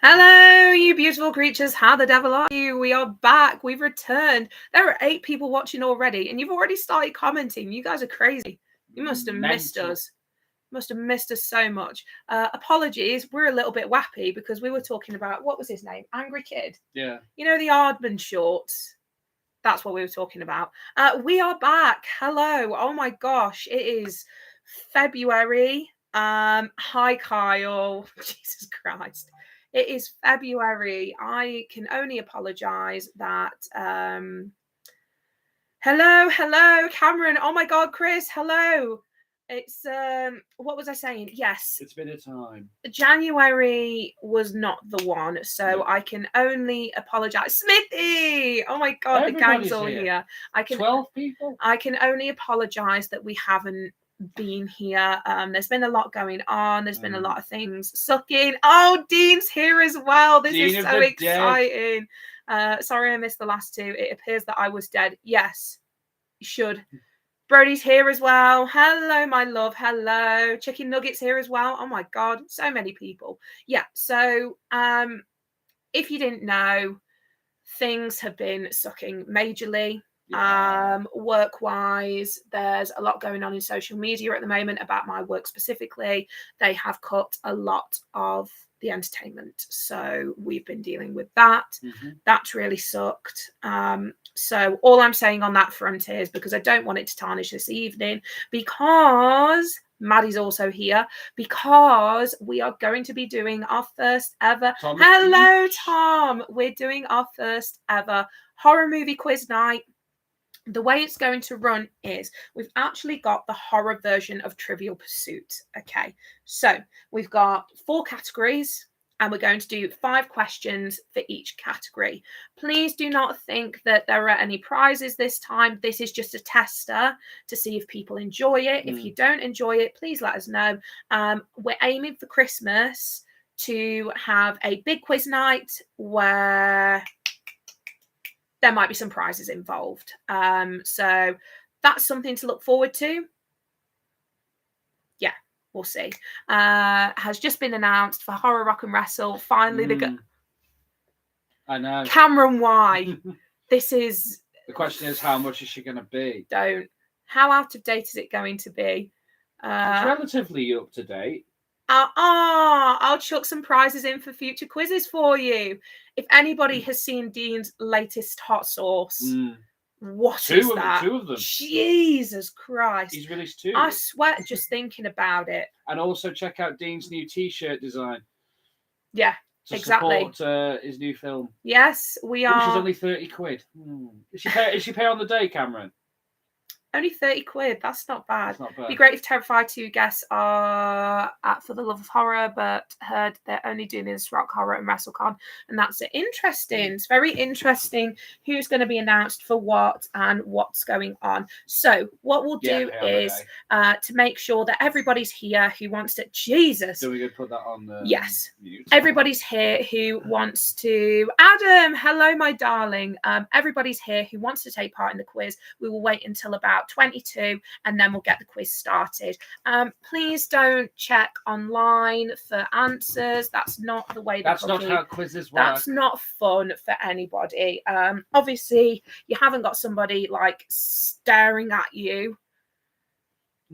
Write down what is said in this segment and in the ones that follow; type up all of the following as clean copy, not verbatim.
Hello, you beautiful creatures. How the devil are you? We are back. We've returned. There are 8 people watching already, and you've already started commenting. You guys are crazy. You must have missed us. Must have missed us so much. Apologies. We're a little bit wappy because we were talking about, what was his name? Angry Kid. Yeah. You know, the Aardman shorts. That's what we were talking about. We are back. Hello. Oh my gosh. It is February. Hi, Kyle. Jesus Christ. It is February. I can only apologize that hello, Cameron. Oh my god, Chris, hello. It's what was I saying? Yes. It's been a time. January was not the one, so No. I can only apologize. Smithy! Oh my god, Everybody's the gang's all here. I can 12 people. I can only apologize that we haven't been here. There's been a lot going on. There's been a lot of things sucking. Oh, Dean's here as well. This Dean is of so the exciting. Sorry I missed the last 2. It appears that I was dead. Yes, you should. Brody's here as well. Hello, my love. Hello. Chicken Nuggets here as well. Oh my god, so many people. Yeah, so if you didn't know, things have been sucking majorly. Yeah. Work-wise, there's a lot going on in social media at the moment about my work specifically. They have cut a lot of the entertainment, so we've been dealing with that. That's really sucked. So all I'm saying on that front is, because I don't want it to tarnish this evening, because Maddie's also here, because we are going to be doing our first ever Hello Tom, we're doing our first ever horror movie quiz night. The way it's going to run is we've actually got the horror version of Trivial Pursuit. Okay, so we've got 4 categories and we're going to do 5 questions for each category. Please do not think that there are any prizes this time. This is just a tester to see if people enjoy it. If you don't enjoy it, please let us know. We're aiming for Christmas to have a big quiz night where there might be some prizes involved. So that's something to look forward to. Yeah, we'll see. Has just been announced for Horror Rock and Wrestle. Finally, I know. Cameron, why? This is... The question is, how much is she going to be? Don't. How out of date is it going to be? It's relatively up to date. I'll chuck some prizes in for future quizzes for you. If anybody has seen Dean's latest hot sauce, what is that? 2 of them. Jesus Christ. He's released 2. I sweat just thinking about it. And also check out Dean's new T-shirt design. Yeah, to exactly. Support his new film. Yes, we are. Which is only 30 quid. Is she pay on the day, Cameron? Only 30 quid. That's not bad. That's not bad. It'd be great if Terrified 2 guests are at For the Love of Horror, but heard they're only doing this Rock Horror and WrestleCon, and that's interesting. It's very interesting who's going to be announced for what and what's going on. So what we'll do is to make sure that everybody's here who wants to... Jesus. So we're going to put that on the... Yes. Everybody's here who wants to... Adam, hello, my darling. Everybody's here who wants to take part in the quiz. We will wait until about 22 and then we'll get the quiz started. Please don't check online for answers. That's not the way that's not how quizzes work. That's not fun for anybody. Obviously you haven't got somebody like staring at you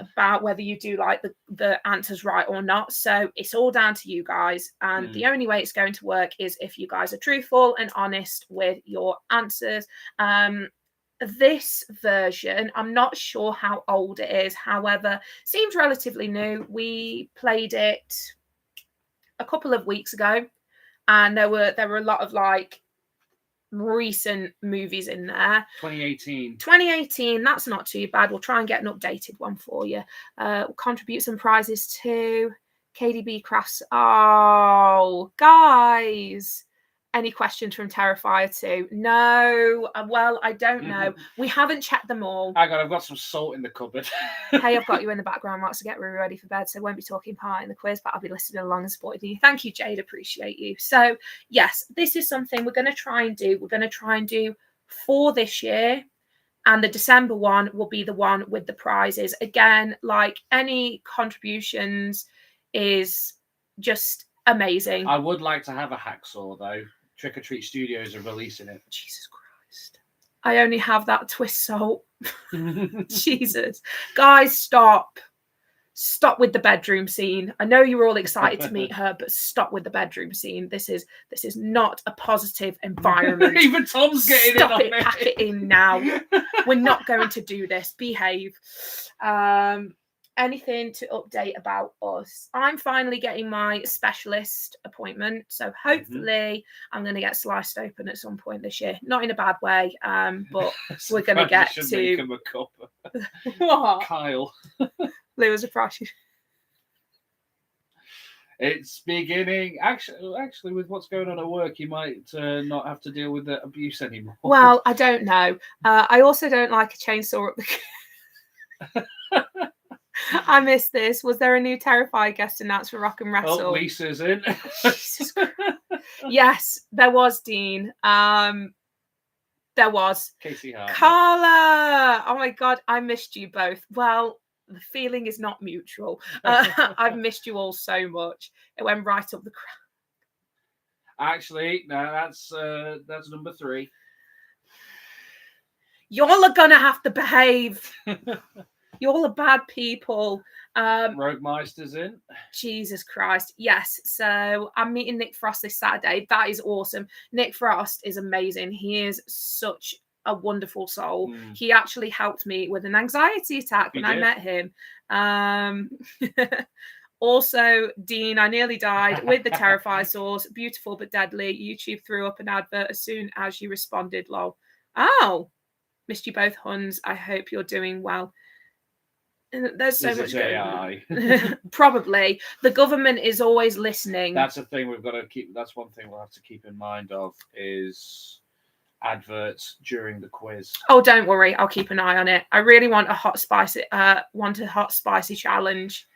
about whether you do like the answers right or not, so it's all down to you guys, and the only way it's going to work is if you guys are truthful and honest with your answers. This version, I'm not sure how old it is, however, seems relatively new. We played it a couple of weeks ago, and there were a lot of like recent movies in there. 2018, that's not too bad. We'll try and get an updated one for you. We'll contribute some prizes to KDB Crafts. Oh, guys, any questions from Terrifier 2? No. Well, I don't know. We haven't checked them all. I've got some salt in the cupboard. Hey, I've got you in the background whilst I get really ready for bed, so I won't be taking part in the quiz, but I'll be listening along and supporting you. Thank you, Jade. Appreciate you. So, yes, this is something we're going to try and do. We're going to try and do for this year, and the December one will be the one with the prizes. Again, like any contributions is just amazing. I would like to have a hacksaw though. Trick or Treat Studios are releasing it. Jesus Christ. I only have that twist salt. Jesus. Guys, stop. Stop with the bedroom scene. I know you were all excited to meet her, but stop with the bedroom scene. This is not a positive environment. Even Tom's getting stop in on it. Pack it in now. We're not going to do this. Behave. Anything to update about us? I'm finally getting my specialist appointment, so hopefully I'm going to get sliced open at some point this year. Not in a bad way, but we're going to get to make him a cup. What? Kyle. Lou was a price. It's beginning. Actually, with what's going on at work, you might not have to deal with the abuse anymore. Well, I don't know. I also don't like a chainsaw up the. I missed this. Was there a new Terrifier guest announced for Rock and Wrestle? Oh, Lisa's in. Jesus Christ. Yes, there was, Dean. There was. Casey Hart. Carla! Oh my God, I missed you both. Well, the feeling is not mutual. I've missed you all so much. It went right up the crowd. Actually, no, that's number 3. Y'all are gonna have to behave. Y'all are bad people. Rogue Meister's in. Jesus Christ. Yes. So I'm meeting Nick Frost this Saturday. That is awesome. Nick Frost is amazing. He is such a wonderful soul. He actually helped me with an anxiety attack when I met him. Also, Dean, I nearly died with the Terrifier sauce. Beautiful but deadly. YouTube threw up an advert as soon as you responded, lol. Oh, missed you both, Huns. I hope you're doing well. There's so much going on. Probably. The government is always listening. That's a thing we've got to keep. That's one thing we'll have to keep in mind of is adverts during the quiz. Oh, don't worry. I'll keep an eye on it. I really want a hot spicy challenge.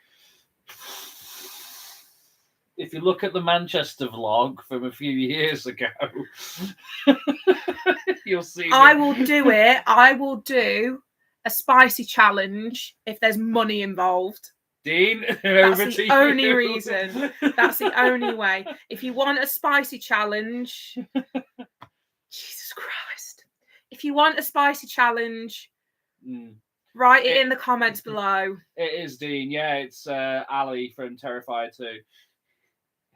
If you look at the Manchester vlog from a few years ago, you'll see. I will do it. I will do a spicy challenge if there's money involved. Dean, that's the only reason. That's the only way. If you want a spicy challenge, Jesus Christ. If you want a spicy challenge, write it in the comments below. It is, Dean. Yeah, it's Ali from Terrifier 2.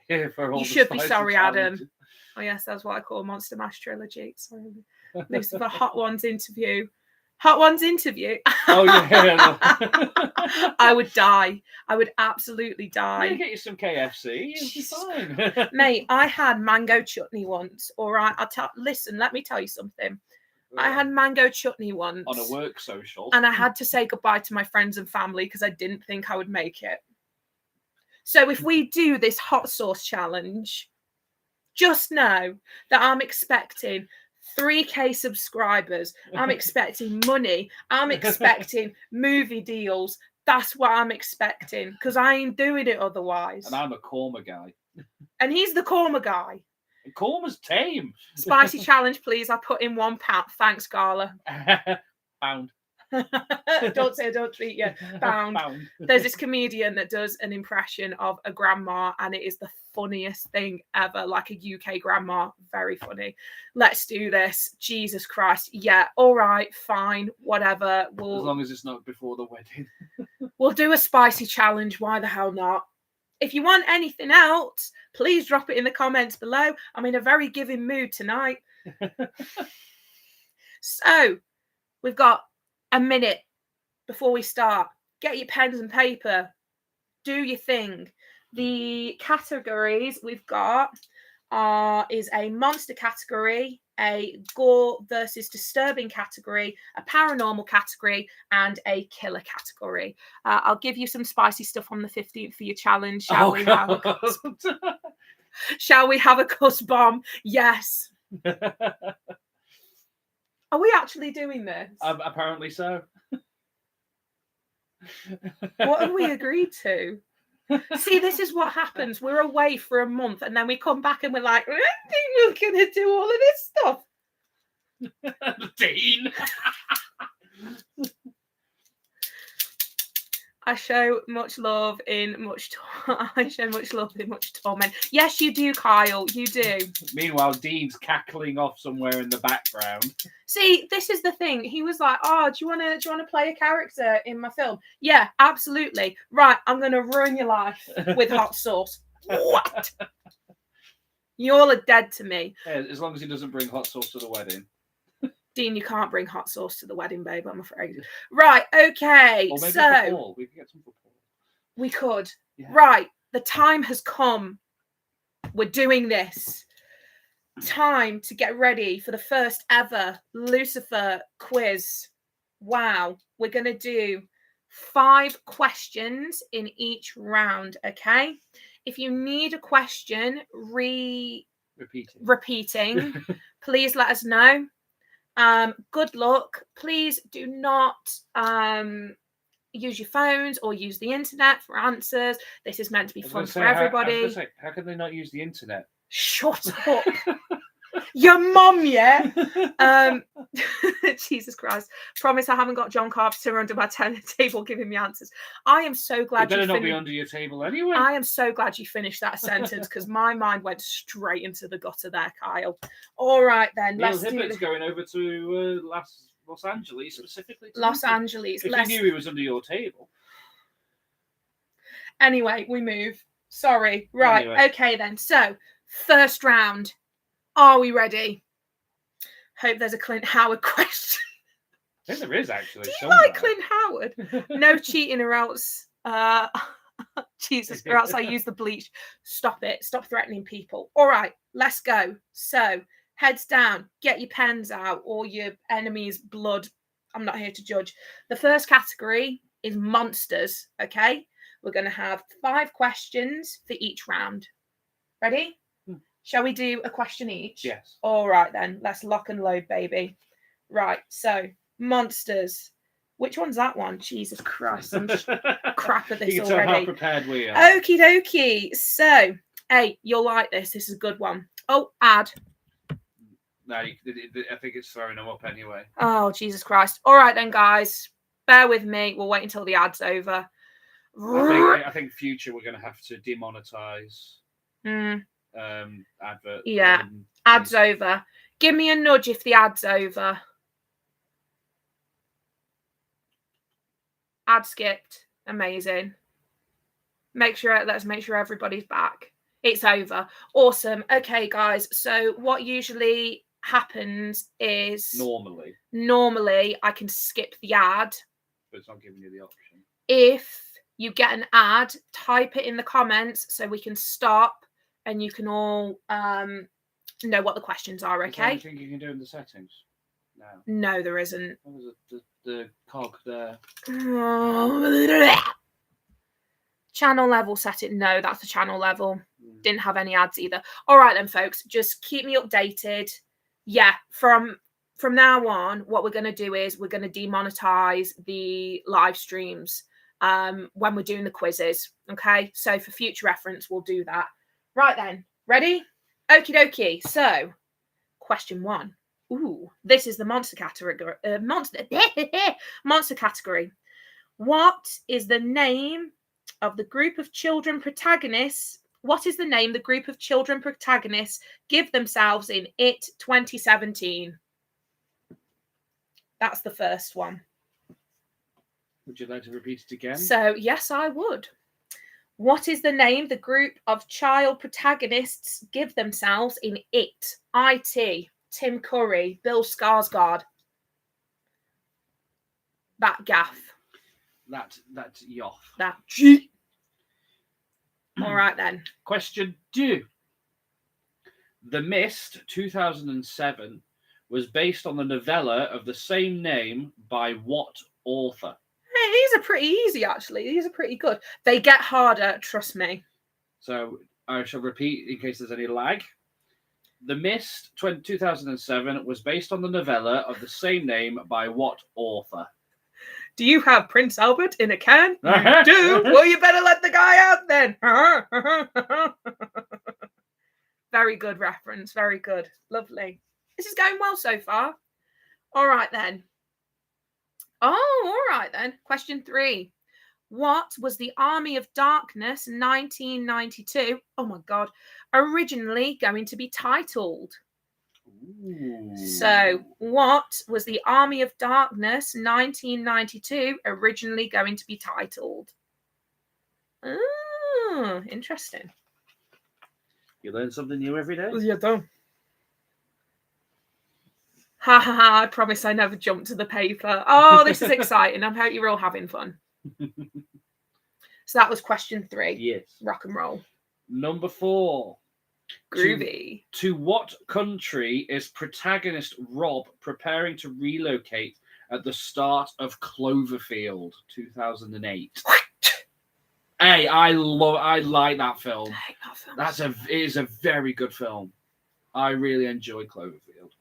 You should be sorry, challenges. Adam. Oh yes, that's what I call Monster Mash trilogy. Sorry, Loucifer Hot Ones interview. Hot Ones interview. Oh yeah. I would die. I would absolutely die. You get you some KFC. You'll be fine. Mate, I had mango chutney once. All right, listen. Let me tell you something. I had mango chutney once on a work social, and I had to say goodbye to my friends and family because I didn't think I would make it. So if we do this hot sauce challenge, just know that I'm expecting 3K subscribers. I'm expecting money. I'm expecting movie deals. That's what I'm expecting because I ain't doing it otherwise. And I'm a korma guy. And he's the korma guy. And korma's tame. Spicy challenge, please. I put in £1. Thanks, Gala. Pound. Don't say I don't treat you. Pound. There's this comedian that does an impression of a grandma, and it is the funniest thing ever. Like a UK grandma, very funny. Let's do this. Jesus Christ. Yeah. All right. Fine. Whatever. As long as it's not before the wedding. We'll do a spicy challenge. Why the hell not? If you want anything else, please drop it in the comments below. I'm in a very giving mood tonight. So we've got a minute before we start. Get your pens and paper. Do your thing. The categories we've got is a monster category, a gore versus disturbing category, a paranormal category, and a killer category. I'll give you some spicy stuff on the 15th for your challenge. Shall we have a cuss bomb? Yes. Are we actually doing this? Apparently so. What have we agreed to? See, this is what happens. We're away for a month and then we come back and we're like, I think we're going to do all of this stuff. Dean. I show much love in much I show much love in much torment. Yes, you do, Kyle. You do. Meanwhile, Dean's cackling off somewhere in the background. See, this is the thing. He was like, "Oh, do you wanna play a character in my film?" Yeah, absolutely. Right, I'm gonna ruin your life with hot sauce. What? You all are dead to me. Yeah, as long as he doesn't bring hot sauce to the wedding. Dean, you can't bring hot sauce to the wedding, babe, I'm afraid. Right, okay. Or maybe so for Paul. We could get some for Paul. We could. Yeah. Right, the time has come. We're doing this. Time to get ready for the first ever Loucifer quiz. Wow. We're going to do 5 questions in each round, okay? If you need a question repeating, please let us know. Good luck. Please do not use your phones or use the internet for answers. This is meant to be fun for everybody. How can they not use the internet? Shut up. Your mum, yeah? Jesus Christ. Promise I haven't got John Carpenter under my table giving me answers. I am so glad you better not be under your table anyway. I am so glad you finished that sentence because my mind went straight into the gutter there, Kyle. All right, then. Neil Hibbert's going over to Los Angeles specifically. Los Angeles. If you knew he was under your table. Anyway, we move. Sorry. Right. Anyway. Okay, then. So, first round. Are we ready? Hope there's a Clint Howard question. I think there is, actually. Do you like Clint Howard? No cheating or else... Jesus, or else I use the bleach. Stop it. Stop threatening people. All right, let's go. So, heads down. Get your pens out or your enemy's blood. I'm not here to judge. The first category is monsters, okay? We're going to have 5 questions for each round. Ready? Shall we do a question each? Yes. All right, then. Let's lock and load, baby. Right, so, monsters. Which one's that one? Jesus Christ, I'm just crap at this you can already. Tell how prepared we are. Okie dokie. So, hey, you'll like this. This is a good one. Oh, ad. No, I think it's throwing them up anyway. Oh, Jesus Christ. All right then, guys. Bear with me. We'll wait until the ad's over. I think future we're going to have to demonetize advert. Yeah, ad's over. Give me a nudge if the ad's over. Ad skipped. Amazing. Let's make sure everybody's back. It's over. Awesome. Okay, guys. So what usually happens is normally I can skip the ad. But it's not giving you the option. If you get an ad, type it in the comments so we can stop and you can all know what the questions are, okay? Is there anything you can do in the settings? No, there isn't. What was it? The cog there. Channel level set it. No, that's the channel level. Didn't have any ads either. All right then, folks. Just keep me updated. Yeah, from now on, what we're going to do is we're going to demonetize the live streams when we're doing the quizzes. Okay, so for future reference, we'll do that. Right then, ready? Okie dokie. So, question 1. Ooh, this is the monster category. Monster category. What is the name of the group of children protagonists? What is the name the group of children protagonists give themselves in It 2017? That's the first one. Would you like to repeat it again? So, yes, I would. What is the name the group of child protagonists give themselves in It? IT. Tim Curry, Bill Skarsgård. That gaff. That yoff. That G. All right then. Question 2. The Mist 2007 was based on the novella of the same name by what author? Hey, these are pretty easy actually. These are pretty good. They get harder, trust me. So I shall repeat in case there's any lag. The Mist 2007 was based on the novella of the same name by what author? Do you have Prince Albert in a can? You do? Well, you better let the guy out then. Very good reference. Very good. Lovely. This is going well so far. All right then. Question 3. What was the Army of Darkness 1992, oh my God, originally going to be titled? Ooh. So, what was the Army of Darkness 1992 originally going to be titled? Oh, interesting. You learn something new every day. You do. Ha ha ha, I promise I never jumped to the paper. Oh, this is exciting. I hope you're all having fun. So that was question 3. Yes. Rock and roll. Number 4. Groovy. To what country is protagonist Rob preparing to relocate at the start of Cloverfield 2008? Hey, I like that film. I hate that film. It is a very good film. I really enjoy Cloverfield.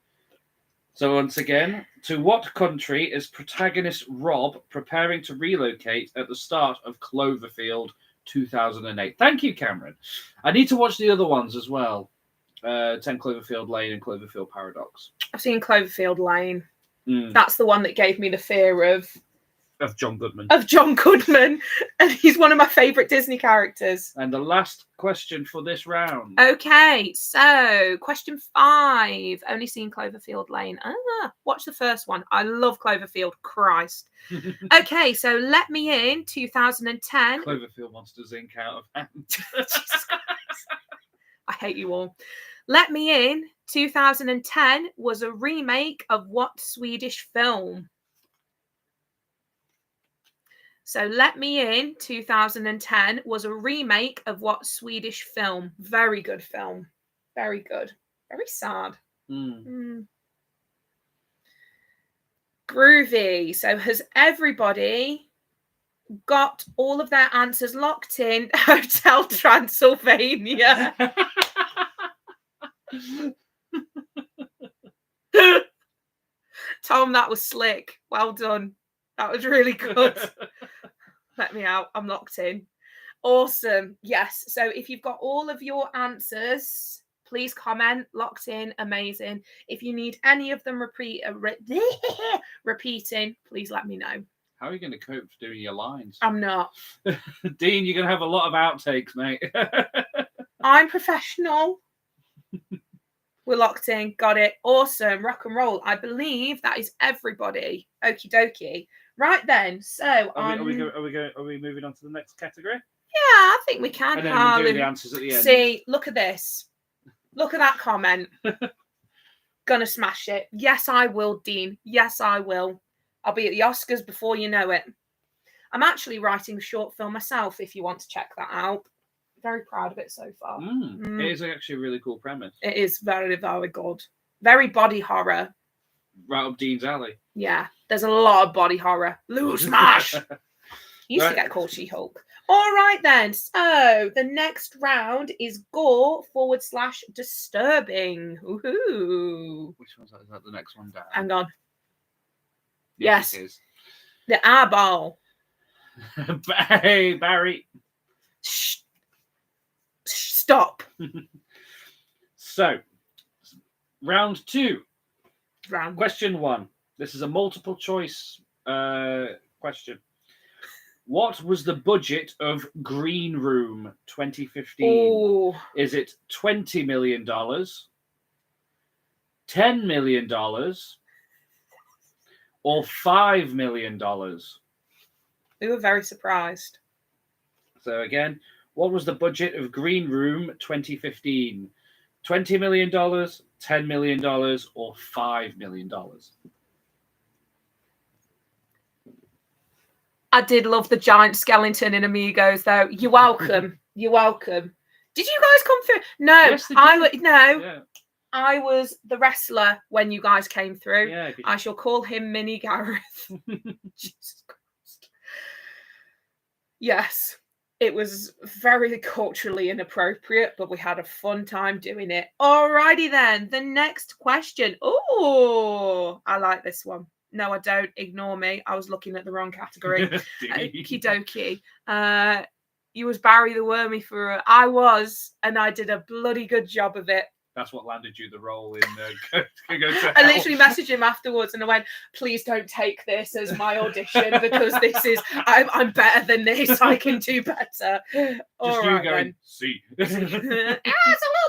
So once again, to what country is protagonist Rob preparing to relocate at the start of Cloverfield 2008? Thank you, Cameron. I need to watch the other ones as well. 10 Cloverfield Lane and Cloverfield Paradox. I've seen Cloverfield Lane. That's the one that gave me the fear of John Goodman. And he's one of my favourite Disney characters. And the last question for this round. Okay, so question 5. Only seen Cloverfield Lane. Watch the first one. I love Cloverfield. Christ. Okay, so Let Me In 2010. Cloverfield Monsters Inc. out of hand. I hate you all. Let Me In 2010 was a remake of what Swedish film? So Let Me In 2010 was a remake of what Swedish film? Very good film. Very good. Very sad. Groovy. So has everybody got all of their answers locked in? Hotel Transylvania. Tom, that was slick. Well done. That was really good. Let me out. I'm locked in. Awesome. Yes. So if you've got all of your answers, please comment. Locked in. Amazing. If you need any of them repeating, please let me know. How are you going to cope for doing your lines? I'm not. Dean, you're going to have a lot of outtakes, mate. I'm professional. We're locked in. Got it. Awesome. Rock and roll. I believe that is everybody. Okie dokie. Right then. So are we moving on to the next category? Yeah, I think we can. And then we'll do the answers at the end. See, look at this. Look at that comment. Gonna smash it. Yes, I will, Dean. Yes, I will. I'll be at the Oscars before you know it. I'm actually writing a short film myself, if you want to check that out. Very proud of it so far. It is actually a really cool premise. It is very, very good. Very body horror. Right up Dean's alley. Yeah, there's a lot of body horror. Lou Smash! Used to get called She-Hulk. All right then. So the next round is gore / disturbing. Woohoo! Which one's that? Is that the next one down? Hang on. Yes. It is. The eyeball. Hey, Barry. Shh. Stop. So, round 2. Round. Question 1. This is a multiple choice question. What was the budget of Green Room 2015? Ooh. Is it $20 million, $10 million, or $5 million? We were very surprised. So again, what was the budget of Green Room 2015? $20 million, $10 million, or $5 million? I did love the giant skeleton in Amigos, though. You're welcome. You're welcome. Did you guys come through? No, yes, yeah. I was the wrestler when you guys came through. Yeah, I shall call him Mini Gareth. Jesus Christ. Yes, it was very culturally inappropriate, but we had a fun time doing it. Alrighty then, the next question. Oh, I like this one. No, I don't. Ignore me. I was looking at the wrong category. Okie dokie. You was Barry the Wormy for I was, and I did a bloody good job of it. That's what landed you the role in Go to Hell. I literally messaged him afterwards and I went, please don't take this as my audition because I'm better than this. I can do better. Just All you right, going, then. see. It's a little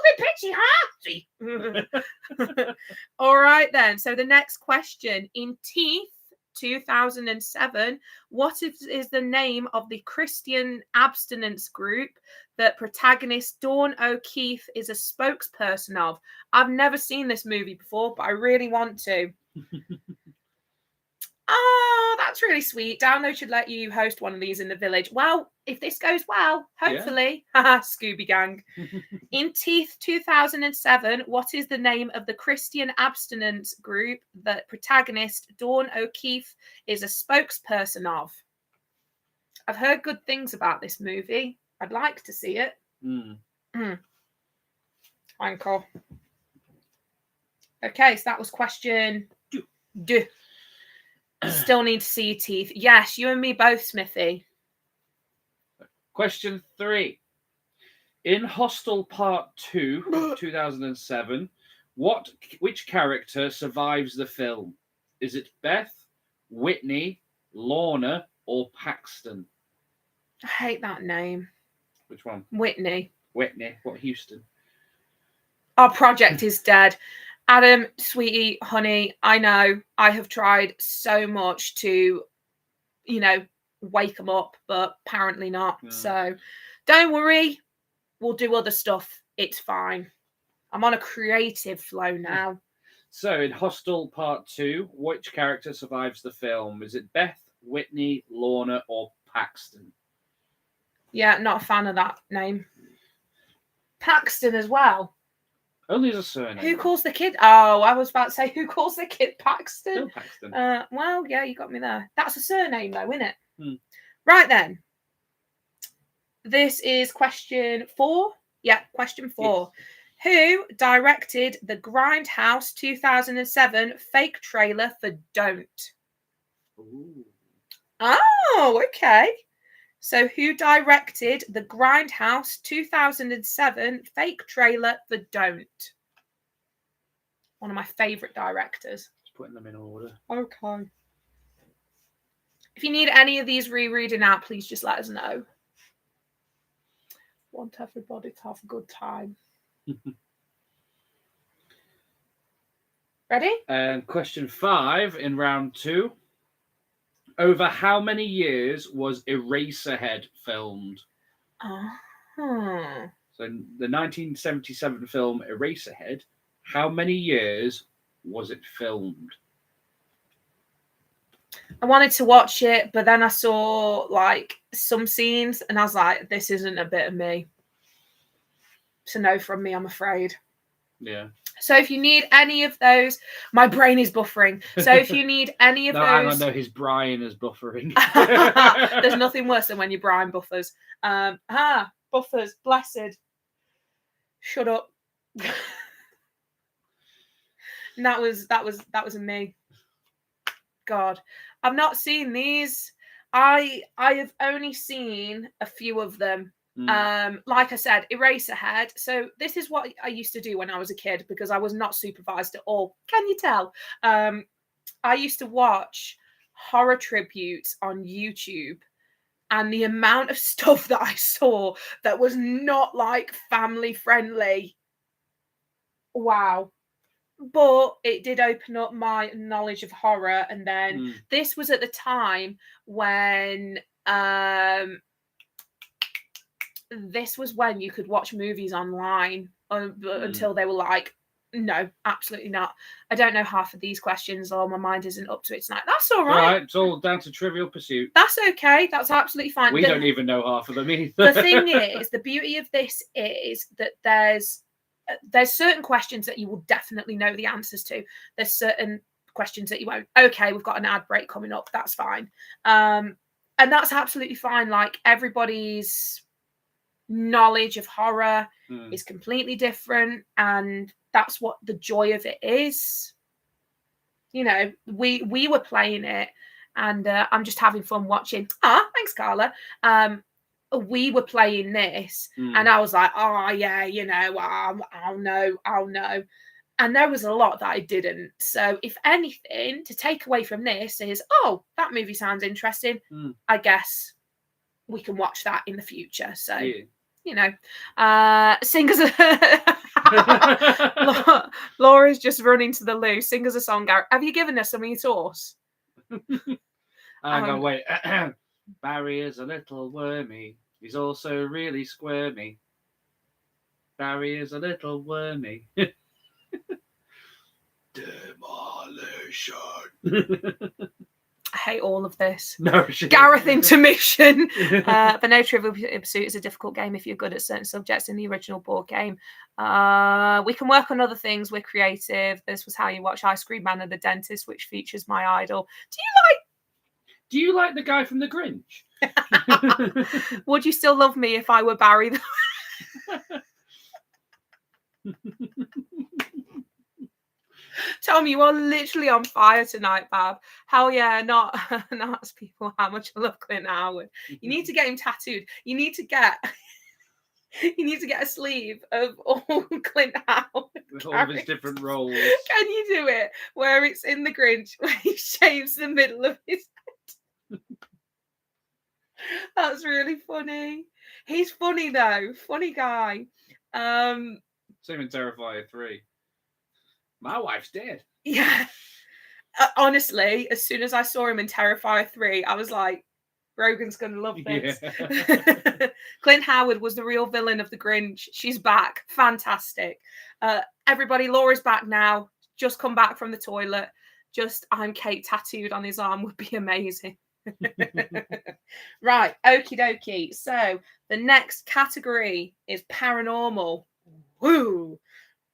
bit pitchy, huh? See. All right, then. So the next question. In Teeth 2007, what is the name of the Christian abstinence group that protagonist Dawn O'Keefe is a spokesperson of? I've never seen this movie before, but I really want to. Oh, that's really sweet. Download should let you host one of these in the village. Well, if this goes well, hopefully. Haha, Scooby Gang. In Teeth 2007, what is the name of the Christian abstinence group that protagonist Dawn O'Keefe is a spokesperson of? I've heard good things about this movie. I'd like to see it. Anchor. Okay, so that was question 2. Still need to see your teeth. Yes, you and me both, Smithy. Question 3. In Hostel Part 2, 2007, which character survives the film? Is it Beth, Whitney, Lorna, or Paxton? I hate that name. Which one? Whitney. Whitney. What, Houston? Our project is dead. Adam, sweetie, honey, I know I have tried so much to, wake them up, but apparently not. So don't worry. We'll do other stuff. It's fine. I'm on a creative flow now. So in Hostel Part 2, which character survives the film? Is it Beth, Whitney, Lorna, or Paxton? Yeah, not a fan of that name. Paxton as well. Only as a surname. Who calls the kid? Oh, I was about to say, who calls the kid Paxton? Still Paxton. Well, yeah, you got me there. That's a surname, though, isn't it? Right then. This is question 4. Yeah, question 4. Yes. Who directed the Grindhouse 2007 fake trailer for Don't? Ooh. Oh, okay. So who directed the Grindhouse 2007 fake trailer for Don't? One of my favourite directors. Just putting them in order. Okay. If you need any of these rereading out, please just let us know. Want everybody to have a good time. Ready? And question 5 in round 2. Over how many years was Eraserhead filmed? So in the 1977 film Eraserhead, how many years was it filmed? I wanted to watch it, but then I saw some scenes and I was like, this isn't a bit of me. It's a no from me, I'm afraid. Yeah. So if you need any of those, my brain is buffering. So if you need any of those... Hang on, no, his Brian is buffering. There's nothing worse than when your Brian buffers. Buffers, blessed. Shut up. And that was a me. God. I've not seen these. I have only seen a few of them. Like I said, Eraserhead. So this is what I used to do when I was a kid because I was not supervised at all. Can you tell? I used to watch horror tributes on YouTube, and the amount of stuff that I saw that was not family friendly. Wow. But it did open up my knowledge of horror, and then this was at the time when this was when you could watch movies online until they were no, absolutely not. I don't know half of these questions, or my mind isn't up to it tonight. That's all right. Right, it's all down to Trivial Pursuit. That's okay. That's absolutely fine. We don't even know half of them either. The thing is, the beauty of this is that there's certain questions that you will definitely know the answers to. There's certain questions that you won't. Okay, we've got an ad break coming up. That's fine. And that's absolutely fine. Everybody's knowledge of horror is completely different, and that's what the joy of it is. We were playing it, and I'm just having fun watching. Thanks, Carla. we were playing this, and I was like, oh yeah, I'll know. And there was a lot that I didn't. So if anything, to take away from this is, oh, that movie sounds interesting. I guess we can watch that in the future. So, sing us Laura's just running to the loo. Sing us a song, Gareth. Have you given us some of your sauce? Hang on, wait. Barry is a little wormy. He's also really squirmy. Barry is a little wormy. Demolition. I hate all of this. No, Gareth intermission. The No Trivial Pursuit is a difficult game if you're good at certain subjects in the original board game. We can work on other things. We're creative. This was how you watch Ice Cream Man and the Dentist, which features my idol. Do you like the guy from The Grinch? Would you still love me if I were Barry? Tom, you are literally on fire tonight, Bab. Hell yeah, not ask people how much I love Clint Howard. You need to get him tattooed. You need to get a sleeve of all Clint Howard with all of his different roles. Can you do it? Where it's in The Grinch, where he shaves the middle of his head. That's really funny. He's funny though. Funny guy. Same in Terrifier 3. My wife's dead. Yeah. Honestly, as soon as I saw him in Terrifier 3, I was like, Rogan's going to love this. Yeah. Clint Howard was the real villain of The Grinch. She's back. Fantastic. Everybody, Laura's back now. Just come back from the toilet. Just I'm Kate tattooed on his arm would be amazing. Right. Okie dokie. So the next category is paranormal. Woo.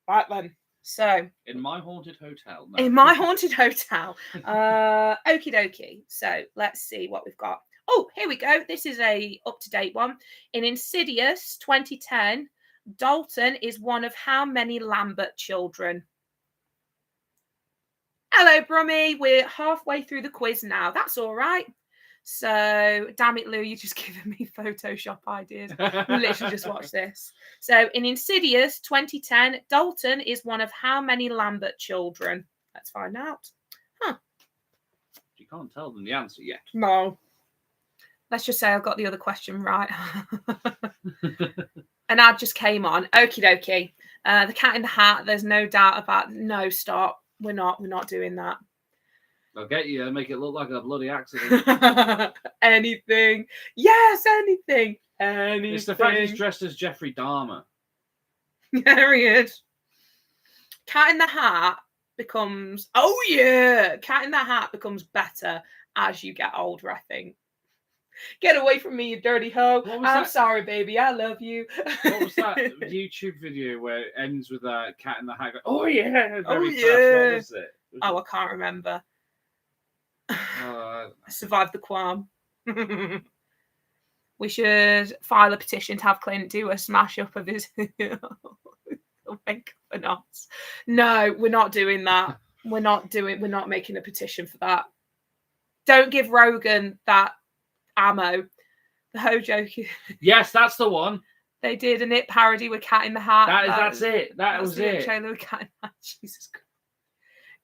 Right then. So in my haunted hotel. No. In my haunted hotel. Okie dokie. So let's see what we've got. Oh, here we go. This is a up-to-date one. In Insidious 2010, Dalton is one of how many Lambert children? Hello, Brummy. We're halfway through the quiz now. That's all right. So, damn it, Lou, you're just giving me Photoshop ideas. Literally just watch this. So, in Insidious 2010, Dalton is one of how many Lambert children? Let's find out. Huh. You can't tell them the answer yet. No. Let's just say I got the other question right. An ad just came on. Okie dokie. The Cat in the Hat, there's no doubt about... No, stop. We're not doing that. I'll get you and make it look like a bloody accident. Anything. Yes, anything. Anything. It's the fact he's dressed as Jeffrey Dahmer. There he is. Cat in the Hat becomes... Oh, yeah. Cat in the Hat becomes better as you get older, I think. Get away from me, you dirty hoe. I'm sorry, baby. I love you. What was that YouTube video where it ends with a Cat in the Hat? Oh, yeah. Oh, yeah. What was it? I can't remember. I survived the qualm. We should file a petition to have Clint do a smash up of his No, we're not doing that. We're not making a petition for that. Don't give Rogan that ammo. The hoe joke. Yes, that's the one. They did an It parody with Cat in the Hat. That's it. That was it. Trailer with Cat in the Hat. Jesus Christ.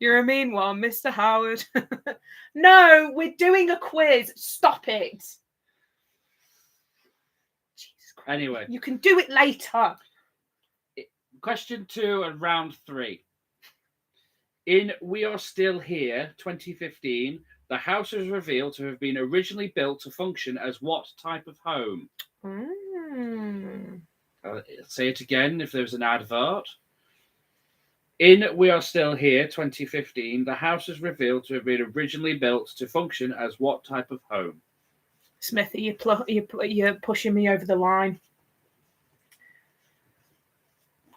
You're a mean one, Mr. Howard. No, we're doing a quiz. Stop it. Jesus Christ. Anyway. You can do it later. Question 2 and round 3. In We Are Still Here, 2015, the house was revealed to have been originally built to function as what type of home? I'll say it again if there's an advert. In We Are Still Here, 2015, the house is revealed to have been originally built to function as what type of home? Smithy, you're pushing me over the line.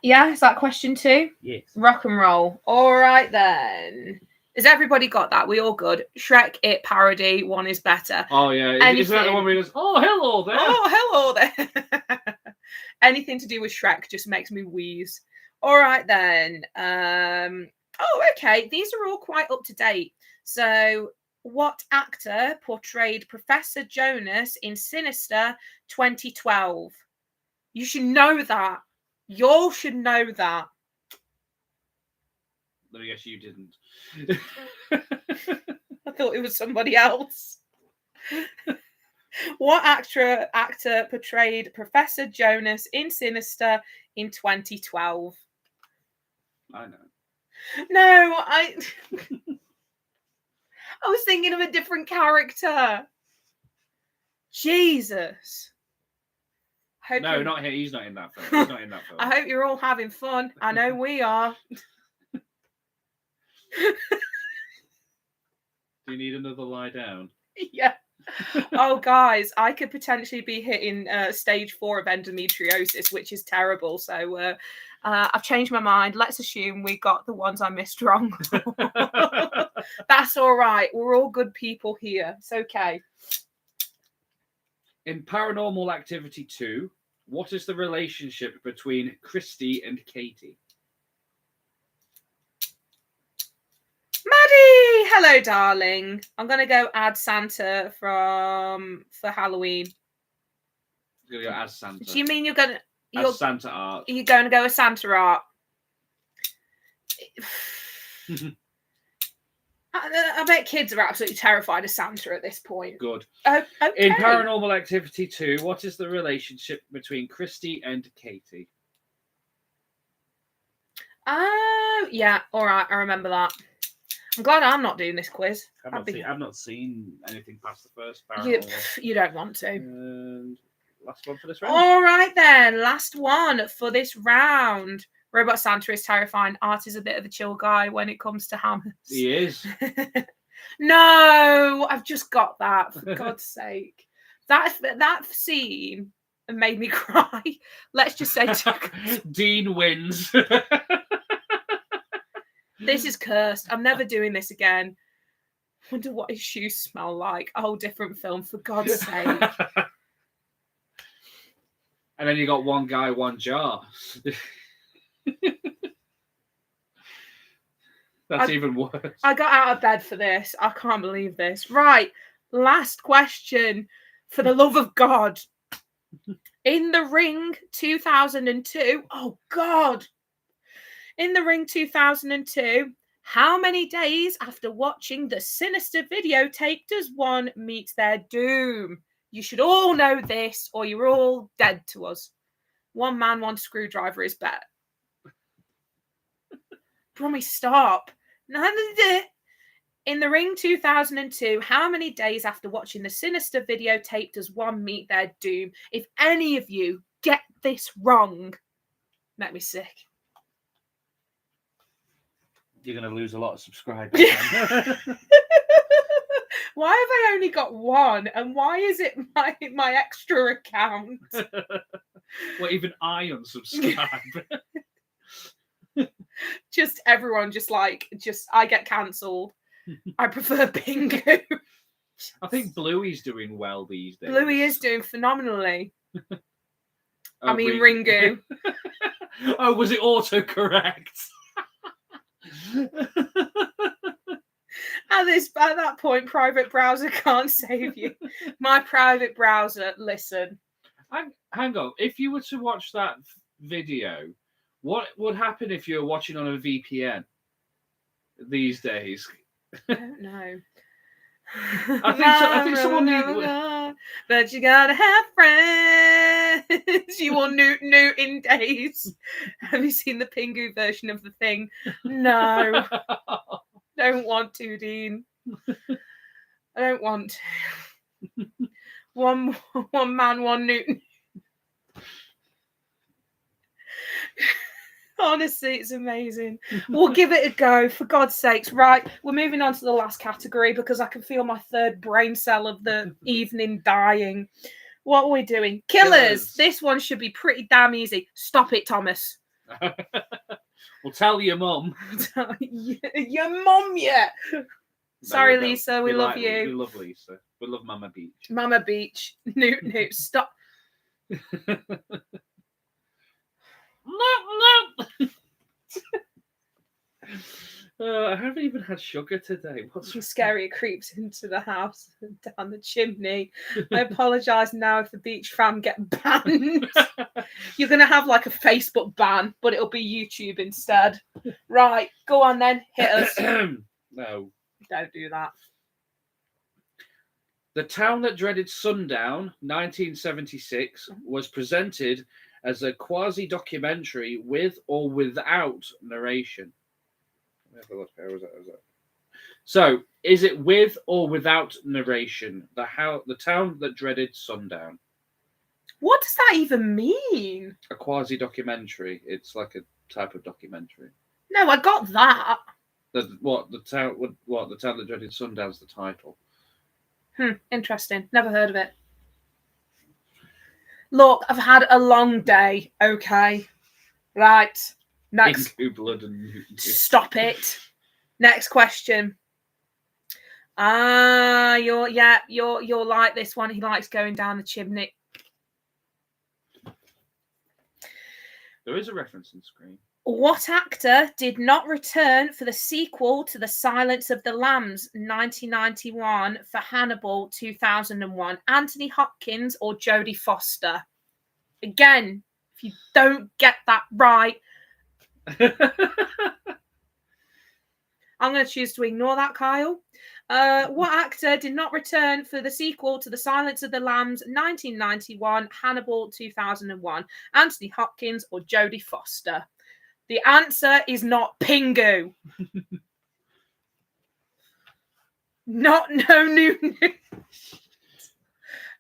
Yeah, is that question 2? Yes. Rock and roll. All right, then. Has everybody got that? We all good. Shrek, It parody, one is better. Oh, yeah. Isn't that the one where he goes, oh, hello there. Oh, hello there. Anything to do with Shrek just makes me wheeze. All right, then. Okay. These are all quite up to date. So What actor portrayed Professor Jonas in Sinister 2012? You should know that. Y'all should know that. Let me guess you didn't. I thought it was somebody else. What actor portrayed Professor Jonas in Sinister in 2012? I know. No, I was thinking of a different character. Jesus. No, not here. He's not in that film. He's not in that film. I hope you're all having fun. I know we are. Do you need another lie down? Yeah. Oh, guys, I could potentially be hitting stage 4 of endometriosis, which is terrible. So I've changed my mind. Let's assume we got the ones I missed wrong. That's all right. We're all good people here. It's okay. In Paranormal Activity 2, what is the relationship between Christy and Katie? Maddie, hello, darling. I'm gonna go add Santa for Halloween. You're gonna go as Santa. Do you mean you're gonna as Santa art? You're going to go as Santa art? I bet kids are absolutely terrified of Santa at this point. Good. Okay. In Paranormal Activity 2, what is the relationship between Christy and Katie? Oh, yeah. All right. I remember that. I'm glad I'm not doing this quiz. I've not seen anything past the first Paranormal. You don't want to. And last one for this round. All right, then. Last one for this round. Robot Santa is terrifying. Art is a bit of a chill guy when it comes to hammers. He is. No, I've just got that, for God's sake. That scene made me cry. Let's just say Dean wins. This is cursed. I'm never doing this again. Wonder what his shoes smell like. A whole different film, for God's sake. And then you got one guy, one jar. That's even worse. I got out of bed for this. I can't believe this. Right. Last question. For the love of God. In the Ring 2002. Oh, God. In the Ring 2002. How many days after watching the Sinister videotape does one meet their doom? You should all know this, or you're all dead to us. One man, one screwdriver is better. Brummy, stop. In the Ring 2002, how many days after watching the Sinister videotape does one meet their doom? If any of you get this wrong, make me sick. You're going to lose a lot of subscribers. Why have I only got one? And why is it my extra account? Well, even I unsubscribe. Just everyone, I get cancelled. I prefer Pingu. I think Bluey's doing well these days. Bluey is doing phenomenally. I mean, Ringu. Oh, was it autocorrect? At that point, private browser can't save you. My private browser, listen. Hang on. If you were to watch that video, what would happen if you were watching on a VPN these days? I don't know. I think someone knew. But you gotta have friends. You will Newt in days. Have you seen the Pingu version of the thing? No. Don't want to, Dean. I don't want to. One man, one Newton. Honestly, it's amazing. We'll give it a go, for God's sakes. Right, we're moving on to the last category because I can feel my third brain cell of the evening dying. What are we doing? Killers. This one should be pretty damn easy. Stop it, Thomas. Well, tell your mum. Your mum, yeah. Sorry, Lisa. We love you. We love Lisa. We love Mama Beach. Mama Beach. Newt. Stop. No. I haven't even had sugar today. What's Something scary creeps into the house and down the chimney. I apologise now if the beach fam get banned. You're going to have like a Facebook ban, but it'll be YouTube instead. Right, go on then, hit us. No. Don't do that. The Town That Dreaded Sundown, 1976, was presented as a quasi-documentary with or without narration. Let me have a look. How was that? So, is it with or without narration? The Town That Dreaded Sundown. What does that even mean? A quasi-documentary. It's like a type of documentary. No, I got that. The Town That Dreaded Sundown's the title. Interesting. Never heard of it. Look, I've had a long day. Okay, right. Next. Blood and Stop it. Next question. You're like this one. He likes going down the chimney. There is a reference in Scream. What actor did not return for the sequel to The Silence of the Lambs 1991 for Hannibal 2001? Anthony Hopkins or Jodie Foster? Again, if you don't get that right, I'm going to choose to ignore that, Kyle. What actor did not return for the sequel to The Silence of the Lambs 1991, Hannibal 2001? Anthony Hopkins or Jodie Foster? The answer is not Pingu. No new.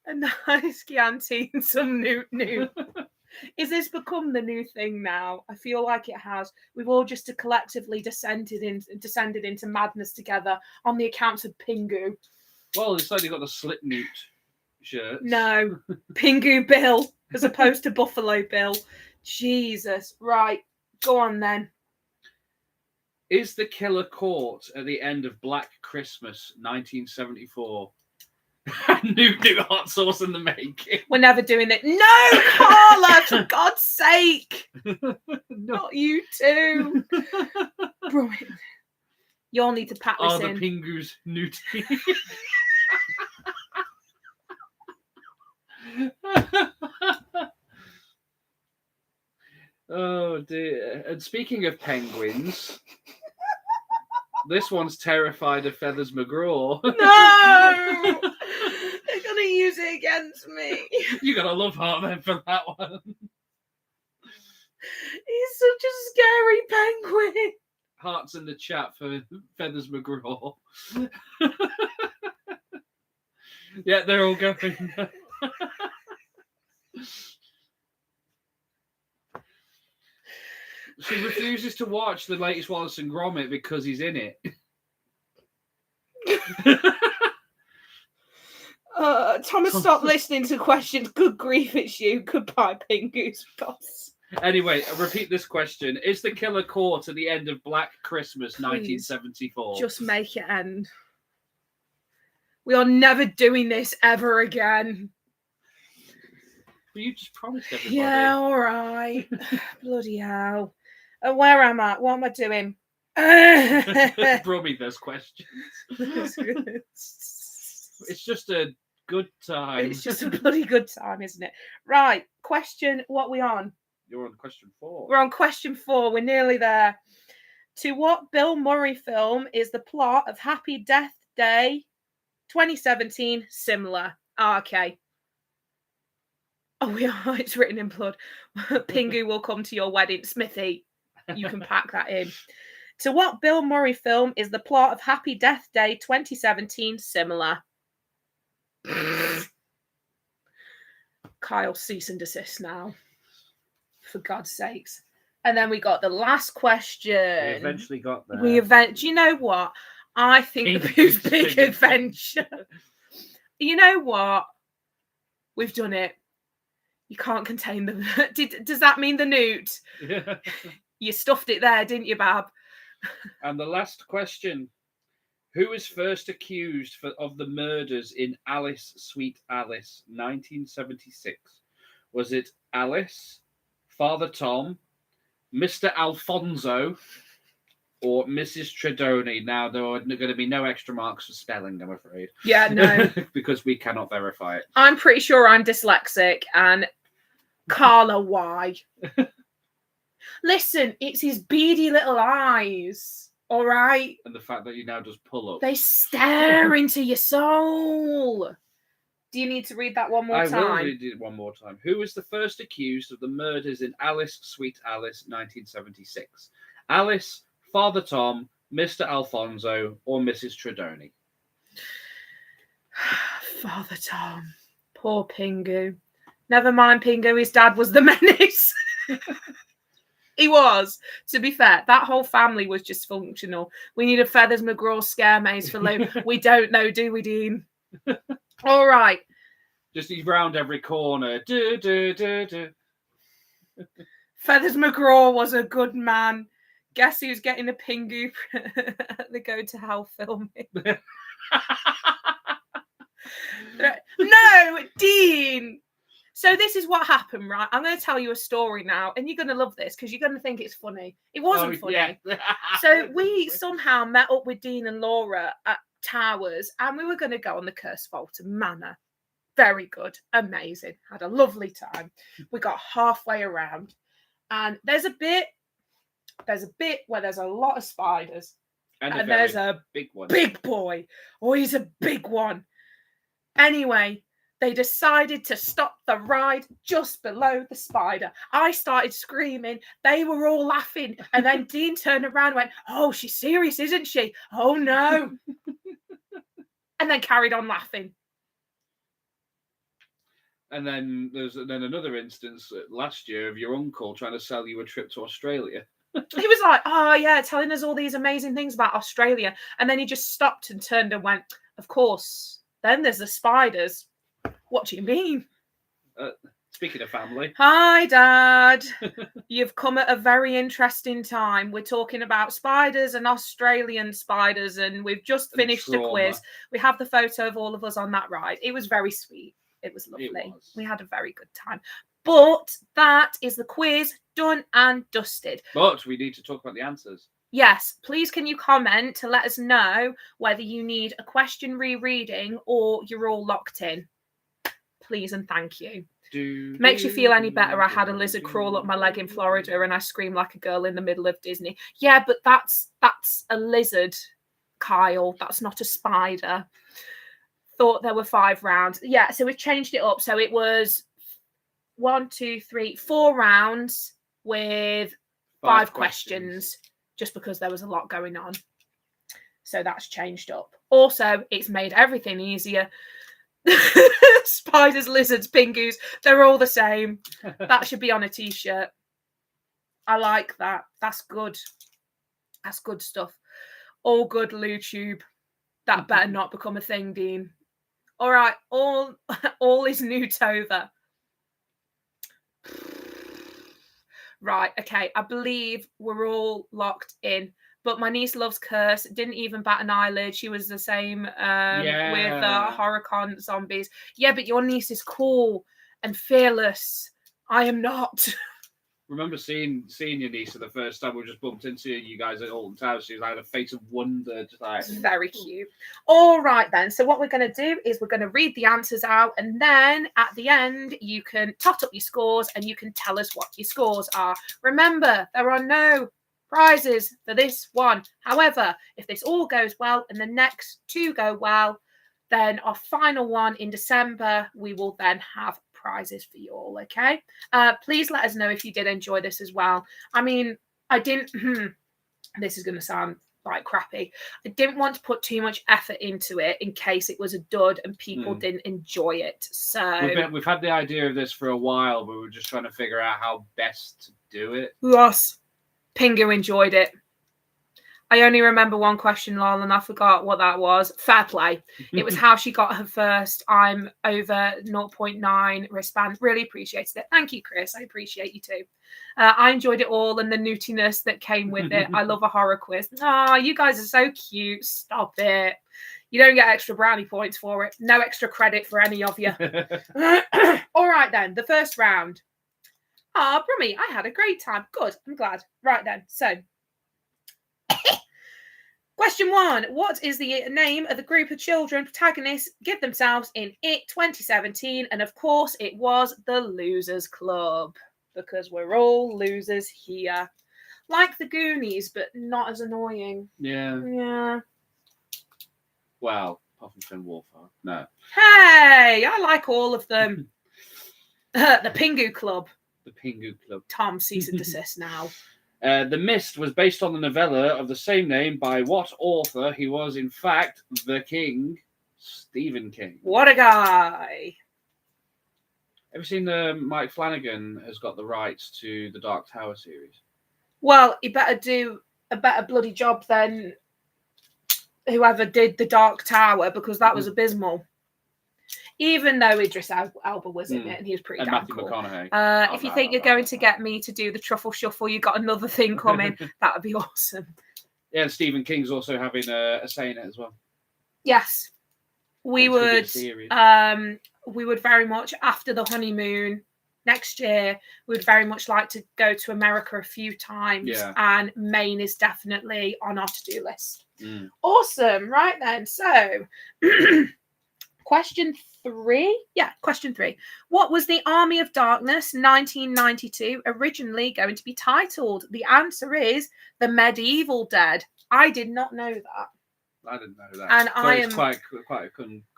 A nice Chianti and some new. Is this become the new thing now? I feel like it has. We've all just collectively descended into madness together on the account of Pingu. Well, it's like you got the Slipknot shirt. No, Pingu Bill as opposed to Buffalo Bill. Jesus. Right, go on then. Is the killer caught at the end of Black Christmas 1974? new hot sauce in the making. We're never doing it. No, Carla, for God's sake. Not you too. Bro, you'll need to pack this in. The Pingu's nudity. Oh dear. And speaking of penguins, this one's terrified of Feathers McGraw. No! They're going to use it against me. You got a love heart then for that one. He's such a scary penguin. Hearts in the chat for Feathers McGraw. Yeah, they're all going. She refuses to watch the latest Wallace and Gromit because he's in it. Thomas, stop listening to questions. Good grief, it's you. Goodbye, Pingu's boss. Anyway, repeat this question. Is the killer caught at the end of Black Christmas 1974? Just make it end. We are never doing this ever again. Well, you just promised everybody. Yeah, all right. Bloody hell. Where am I? What am I doing? Brummy, those questions. It's just a good time. It's just a bloody good time, isn't it? Right. Question. What are we on? You're on question 4. We're on question 4. We're nearly there. To what Bill Murray film is the plot of Happy Death Day 2017 similar? Okay. Oh, we are. It's written in blood. Pingu will come to your wedding. Smithy, you can pack that in. To what Bill Murray film is the plot of Happy Death Day 2017 similar? Kyle, cease and desist now. For God's sakes. And then we got the last question. We eventually got there. Do you know what? I think the Pooh's Big Adventure. You know what? We've done it. You can't contain them. Does that mean the newt? Yeah. You stuffed it there, didn't you, Bab? And the last question. Who was first accused of the murders in Alice, Sweet Alice, 1976? Was it Alice, Father Tom, Mr. Alfonso, or Mrs. Tredoni. Now, there are going to be no extra marks for spelling, I'm afraid. Yeah, no. Because we cannot verify it. I'm pretty sure I'm dyslexic, and Carla, why? Listen, it's his beady little eyes, all right? And the fact that he now does pull-ups. They stare into your soul. Do you need to read that one more time? I will read it one more time. Who was the first accused of the murders in Alice, Sweet Alice, 1976? Alice, Father Tom, Mr. Alfonso, or Mrs. Tredoni? Father Tom. Poor Pingu. Never mind Pingu, his dad was the menace. He was. To be fair, that whole family was dysfunctional. We need a Feathers McGraw scare maze for Lou. We don't know, do we, Dean? All right. Just he's round every corner. Do, do, do, do. Feathers McGraw was a good man. Guess who's getting a Pingu at the Go to Hell filming? No, Dean. So this is what happened, right? I'm going to tell you a story now, and you're going to love this because you're going to think it's funny. It wasn't funny. Yeah. So we somehow met up with Dean and Laura at Towers, and we were going to go on the Cursed Manor. Very good. Amazing. Had a lovely time. We got halfway around, and there's a bit where there's a lot of spiders. And there's a big one. Big boy. Oh, he's a big one. Anyway, they decided to stop the ride just below the spider. I started screaming. They were all laughing. And then Dean turned around and went, "Oh, she's serious, isn't she? Oh, no." And then carried on laughing. And then there's another instance last year of your uncle trying to sell you a trip to Australia. He was like, "Oh, yeah, telling us all these amazing things about Australia." And then he just stopped and turned and went, "Of course. Then there's the spiders." What do you mean? Speaking of family. Hi, Dad. You've come at a very interesting time. We're talking about spiders and Australian spiders, and we've just finished the quiz. We have the photo of all of us on that ride. It was very sweet. It was lovely. We had a very good time. But that is the quiz done and dusted. But we need to talk about the answers. Yes, please can you comment to let us know whether you need a question rereading or you're all locked in. Please and thank you. Makes you feel any better. I had a lizard crawl up my leg in Florida and I screamed like a girl in the middle of Disney. Yeah, but that's a lizard, Kyle. That's not a spider. Thought there were 5 rounds. Yeah, so we've changed it up. So it was 4 rounds with 5 questions, just because there was a lot going on. So that's changed up. Also, it's made everything easier. Spiders, lizards, pingus, they're all the same. That should be on a t-shirt. I like that. That's good. That's good stuff. All good, LouTube. That better not become a thing, Dean. All right, all is new Tova. Right, okay, I believe we're all locked in. But my niece loves Curse. Didn't even bat an eyelid. She was the same with HorrorCon zombies. Yeah, but your niece is cool and fearless. I am not. Remember seeing your niece for the first time? We just bumped into you guys at Alton Towers. She had a face of wonder. Just like... It's very cute. All right, then. So what we're going to do is we're going to read the answers out. And then at the end, you can tot up your scores and you can tell us what your scores are. Remember, there are no prizes for this one. However, if this all goes well and the next 2 go well, then our final one in December, we will then have prizes for you all, okay? Please let us know if you did enjoy this as well. I mean, I didn't... this is going to sound like crappy. I didn't want to put too much effort into it in case it was a dud and people didn't enjoy it. So we've had the idea of this for a while, but we're just trying to figure out how best to do it. Yes. Pingu enjoyed it. I only remember one question, lol, and I forgot what that was. Fair play. It was how she got her first I'm over 0.9 wristband. Really appreciated it. Thank you, Chris. I appreciate you too. I enjoyed it all and the newtiness that came with it. I love a horror quiz. Oh, you guys are so cute. Stop it. You don't get extra brownie points for it. No extra credit for any of you. All right, then. The first round. Brummy, I had a great time. Good. I'm glad. Right then. So, Question 1. What is the name of the group of children protagonists give themselves in It 2017? And of course, it was the Losers Club, because we're all losers here. Like the Goonies, but not as annoying. Yeah. Yeah. Well, apart from Finn Wolfhard. No. Hey, I like all of them. The Pingu Club. The Pingu Club. Tom, cease and desist now. The Mist was based on the novella of the same name by what author? He was, in fact, the King, Stephen King. What a guy. Have you seen Mike Flanagan has got the rights to the Dark Tower series? Well, he better do a better bloody job than whoever did the Dark Tower, because that was abysmal. Even though Idris Elba was in it, and he was pretty damn Matthew cool. McConaughey. If you think you're going to get me to do the truffle shuffle, you got another thing coming. That would be awesome. Yeah, and Stephen King's also having a say in it as well. Yes, we would. We would very much, after the honeymoon next year, we would very much like to go to America a few times, and Maine is definitely on our to-do list. Awesome. Right then, so question 3. Question 3. What was the Army of Darkness 1992 originally going to be titled? The answer is The Medieval Dead. I did not know that. I didn't know that. And so it's quite a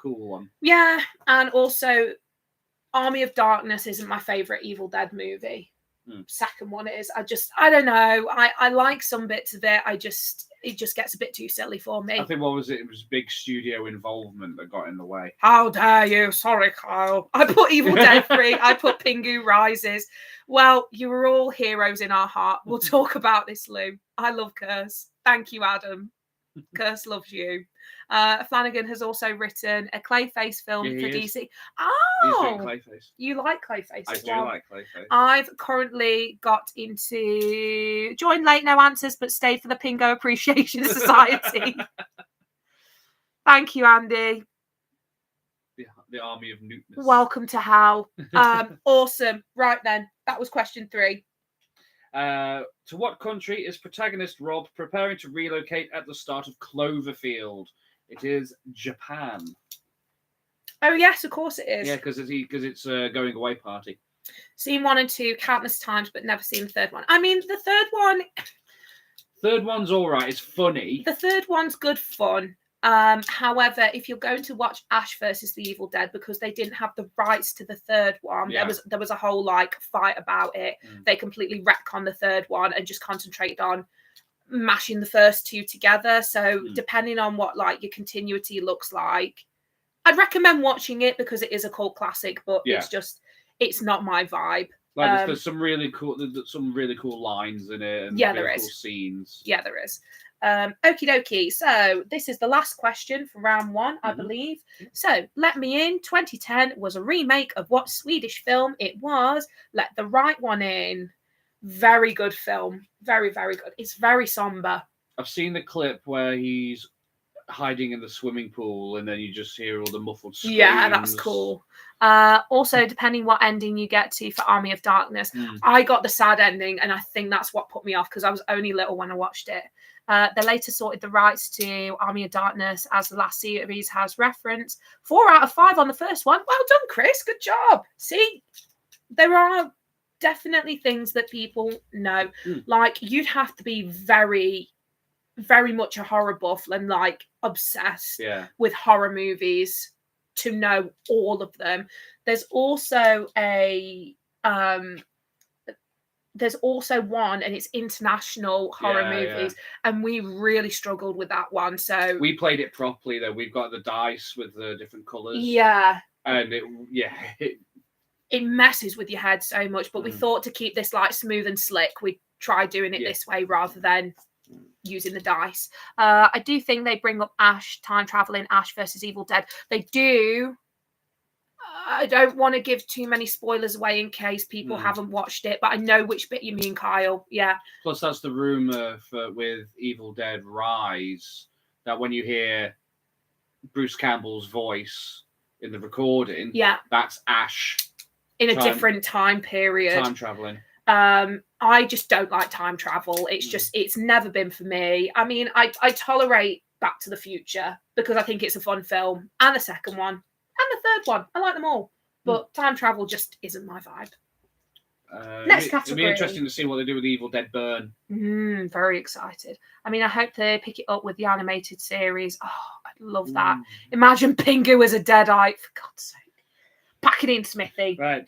cool one. Yeah, and also Army of Darkness isn't my favourite Evil Dead movie. Second one is. I don't know. I like some bits of it. It just gets a bit too silly for me. I think what was it? It was big studio involvement that got in the way. How dare you? Sorry, Kyle. I put Evil Dead 3. I put Pingu Rises. Well, you were all heroes in our heart. We'll talk about this, Lou. I love Curse. Thank you, Adam. Curse loves you. Flanagan has also written a Clayface film for DC. Oh, Clayface. You like Clayface? I do like Clayface. I've currently got into joined late, no answers, but stayed for the Pingo Appreciation Society. Thank you, Andy. The Army of Newtness. Welcome to hell. Awesome. Right then, that was question 3. To what country is protagonist Rob preparing to relocate at the start of Cloverfield? It is Japan. Oh yes, of course it is. Yeah, because it's a going away party. Seen 1 and 2 countless times, but never seen the third one. I mean, the third one. Third one's all right. It's funny. The third one's good fun. However, if you're going to watch Ash versus the Evil Dead, because they didn't have the rights to the third one, there was a whole fight about it. They completely retconned the third one and just concentrated on mashing the first 2 together. So depending on what your continuity looks like, I'd recommend watching it because it is a cult classic, but it's not my vibe. There's some really cool lines in it, and there is cool scenes. Yeah, there is. Okie dokie. So this is the last question for round 1, I believe. So Let Me In 2010 was a remake of what Swedish film? It was Let the Right One In. Very good film. Very, very good. It's very somber. I've seen the clip where he's hiding in the swimming pool and then you just hear all the muffled screams. Yeah, that's cool. Also, depending what ending you get to for Army of Darkness, I got the sad ending, and I think that's what put me off because I was only little when I watched it. They later sorted the rights to Army of Darkness, as the last series has referenced. 4 out of 5 on the first one. Well done, Chris. Good job. See, there are definitely things that people know. You'd have to be very, very much a horror buff and obsessed with horror movies to know all of them. There's also one, and it's international horror movies, and we really struggled with that one. So we played it properly though. We've got the dice with the different colours. Yeah. And it messes with your head so much, but we thought to keep this smooth and slick, we try doing it this way rather than using the dice. I do think they bring up Ash, time traveling, Ash versus Evil Dead. They do. I don't want to give too many spoilers away in case people haven't watched it, but I know which bit you mean, Kyle. Yeah. Plus, that's the rumour with Evil Dead Rise, that when you hear Bruce Campbell's voice in the recording, that's Ash. In a different time period. Time traveling. I just don't like time travel. It's never been for me. I mean, I tolerate Back to the Future because I think it's a fun film, and the second one, and the third one. I like them all. But time travel just isn't my vibe. Next category. It'll be interesting to see what they do with Evil Dead Burn. Very excited. I mean, I hope they pick it up with the animated series. Oh, I'd love that. Imagine Pingu as a Deadite, for God's sake. Pack it in, Smithy. Right.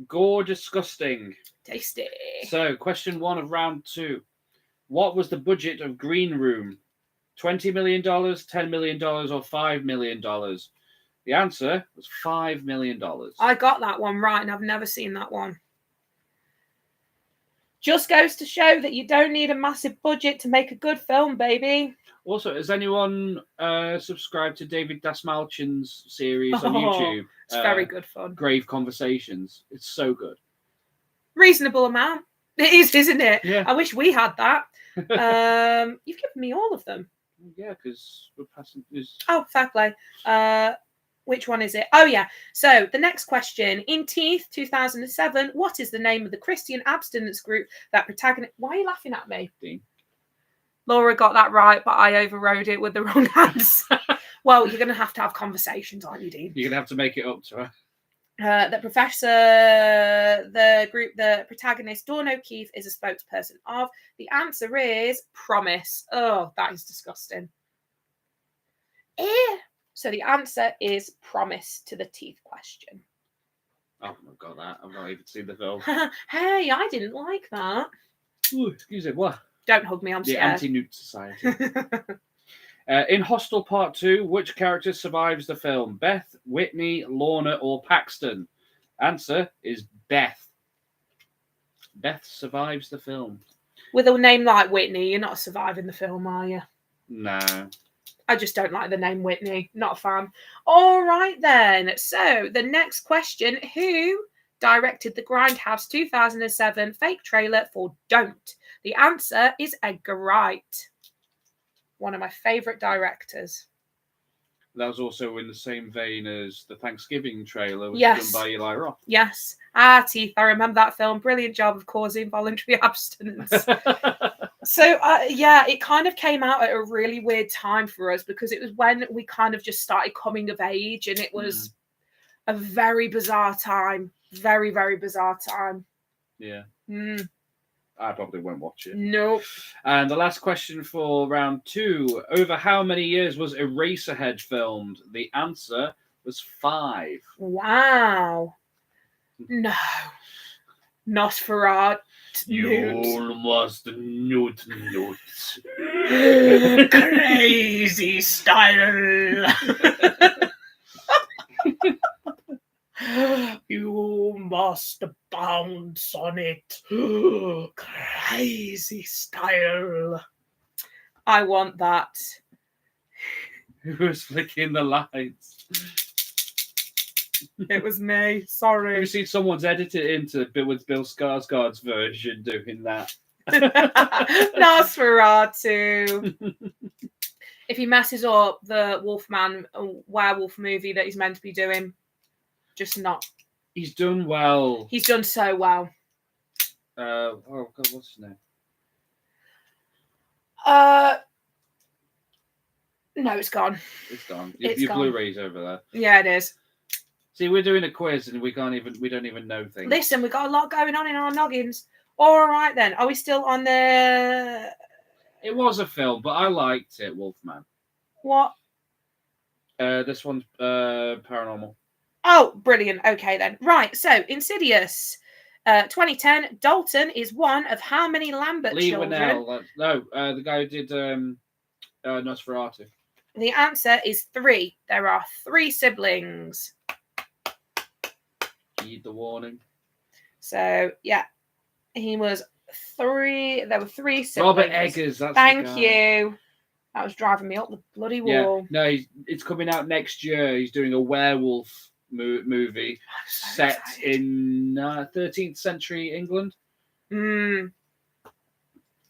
Gore disgusting. Tasty. So, question 1 of round 2. What was the budget of Green Room? $20 million, $10 million, or $5 million? The answer was $5 million. I got that one right, and I've never seen that one. Just goes to show that you don't need a massive budget to make a good film, baby. Also, has anyone subscribed to David Dasmalchian's series on YouTube? It's very good fun. Grave Conversations. It's so good. Reasonable amount. It is, isn't it? Yeah. I wish we had that. You've given me all of them. Yeah, because we're passing. Oh, fair play. Which one is it? Oh, yeah. So the next question. In Teeth 2007, what is the name of the Christian abstinence group that protagonist... Why are you laughing at me? Dean. Laura got that right, but I overrode it with the wrong answer. Well, you're going to have conversations, aren't you, Dean? You're going to have to make it up to her. The protagonist, Dawn O'Keefe, is a spokesperson of. The answer is Promise. Oh, that is disgusting. So the answer is Promise to the Teeth question. Oh, I've got that. I've not even seen the film. Hey, I didn't like that. Ooh, excuse me, what? Don't hug me, I'm the scared. The Anti-Newt Society. In Hostel Part 2, which character survives the film? Beth, Whitney, Lorna, or Paxton? Answer is Beth. Beth survives the film. With a name like Whitney, you're not surviving the film, are you? No. I just don't like the name Whitney. Not a fan. All right, then. So, the next question. Who directed the Grindhouse 2007 fake trailer for Don't? The answer is Edgar Wright. One of my favourite directors. That was also in the same vein as the Thanksgiving trailer, which yes. was done by Eli Roth. Yes. Teeth. I remember that film. Brilliant job of causing voluntary abstinence. So, yeah, it kind of came out at a really weird time for us because it was when we kind of just started coming of age, and it was a very bizarre time. Very, very bizarre time. Yeah. I probably won't watch it. Nope. And the last question for round 2. Over how many years was Eraserhead filmed? The answer was 5. Wow. No. Nosferatu. You must Newt. Crazy style. You must bounce on it. Crazy style. I want that. Who was flicking the lights? It was me. Sorry. Have you seen someone's edited into with Bill Skarsgård's version doing that? Nosferatu. If he messes up the Wolfman werewolf movie that he's meant to be doing, just not. He's done well. He's done so well. Oh God, what's his name? No, it's gone. It's gone. It's your gone. Blu-ray's over there. Yeah, it is. See, we're doing a quiz and we don't even know things. Listen, we've got a lot going on in our noggins. All right then. Are we still on the? It was a film, but I liked it, Wolfman. What? This one's paranormal. Oh, brilliant. Okay then. Right. So, Insidious, 2010. Dalton is one of how many Lambert Lee children? Winnell. No, the guy who did Nosferatu. The answer is 3. There are 3 siblings. Heed the warning. So, yeah, he was 3. There were 3 siblings. Robert Eggers. That's Thank you. That was driving me up the bloody wall. Yeah. No, it's coming out next year. He's doing a werewolf movie set in 13th century England.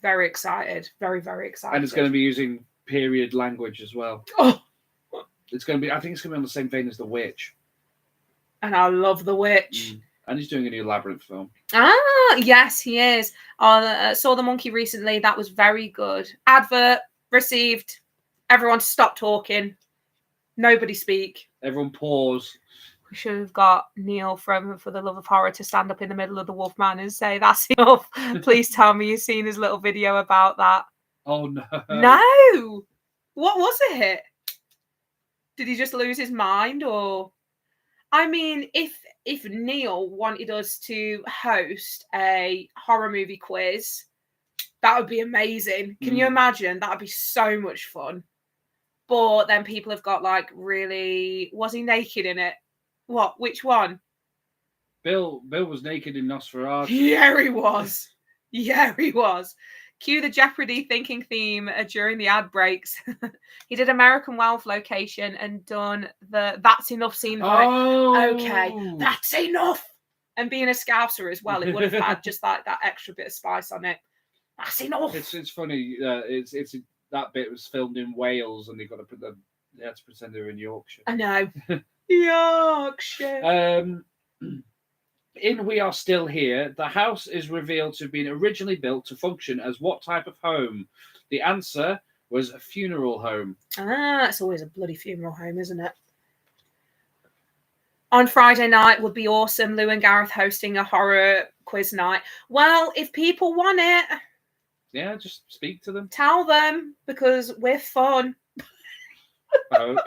Very excited. Very, very excited. And it's going to be using period language as well. Oh. It's going to be. I think it's going to be on the same vein as The Witch. And I love The Witch. And he's doing a new Labyrinth film. Ah, yes, he is. Saw The Monkey recently. That was very good. Advert received. Everyone stop talking. Nobody speak. Everyone pause. We should have got Neil from For the Love of Horror to stand up in the middle of the Wolfman and say, "That's enough. Please tell me you've seen his little video about that." Oh, no. No. What was it? Did he just lose his mind? Or, I mean, if Neil wanted us to host a horror movie quiz, that would be amazing. Can you imagine? That would be so much fun. But then people have got like, really, was he naked in it? What? Which one? Bill was naked in Nosferatu. Yeah, he was. Yeah, he was. Cue the Jeopardy thinking theme during the ad breaks. He did American Wealth location and done the "That's Enough" scene. Oh, okay, that's enough. And being a Scouser as well, it would have had just like that extra bit of spice on it. That's enough. It's funny. It's that bit was filmed in Wales, and they had to pretend they were in Yorkshire. I know. Yorkshire. In We Are Still Here, the house is revealed to have been originally built to function as what type of home? The answer was a funeral home. Ah, it's always a bloody funeral home, isn't it? On Friday night would be awesome. Lou and Gareth hosting a horror quiz night. Well, if people want it, yeah, just speak to them. Tell them, because we're fun. I hope.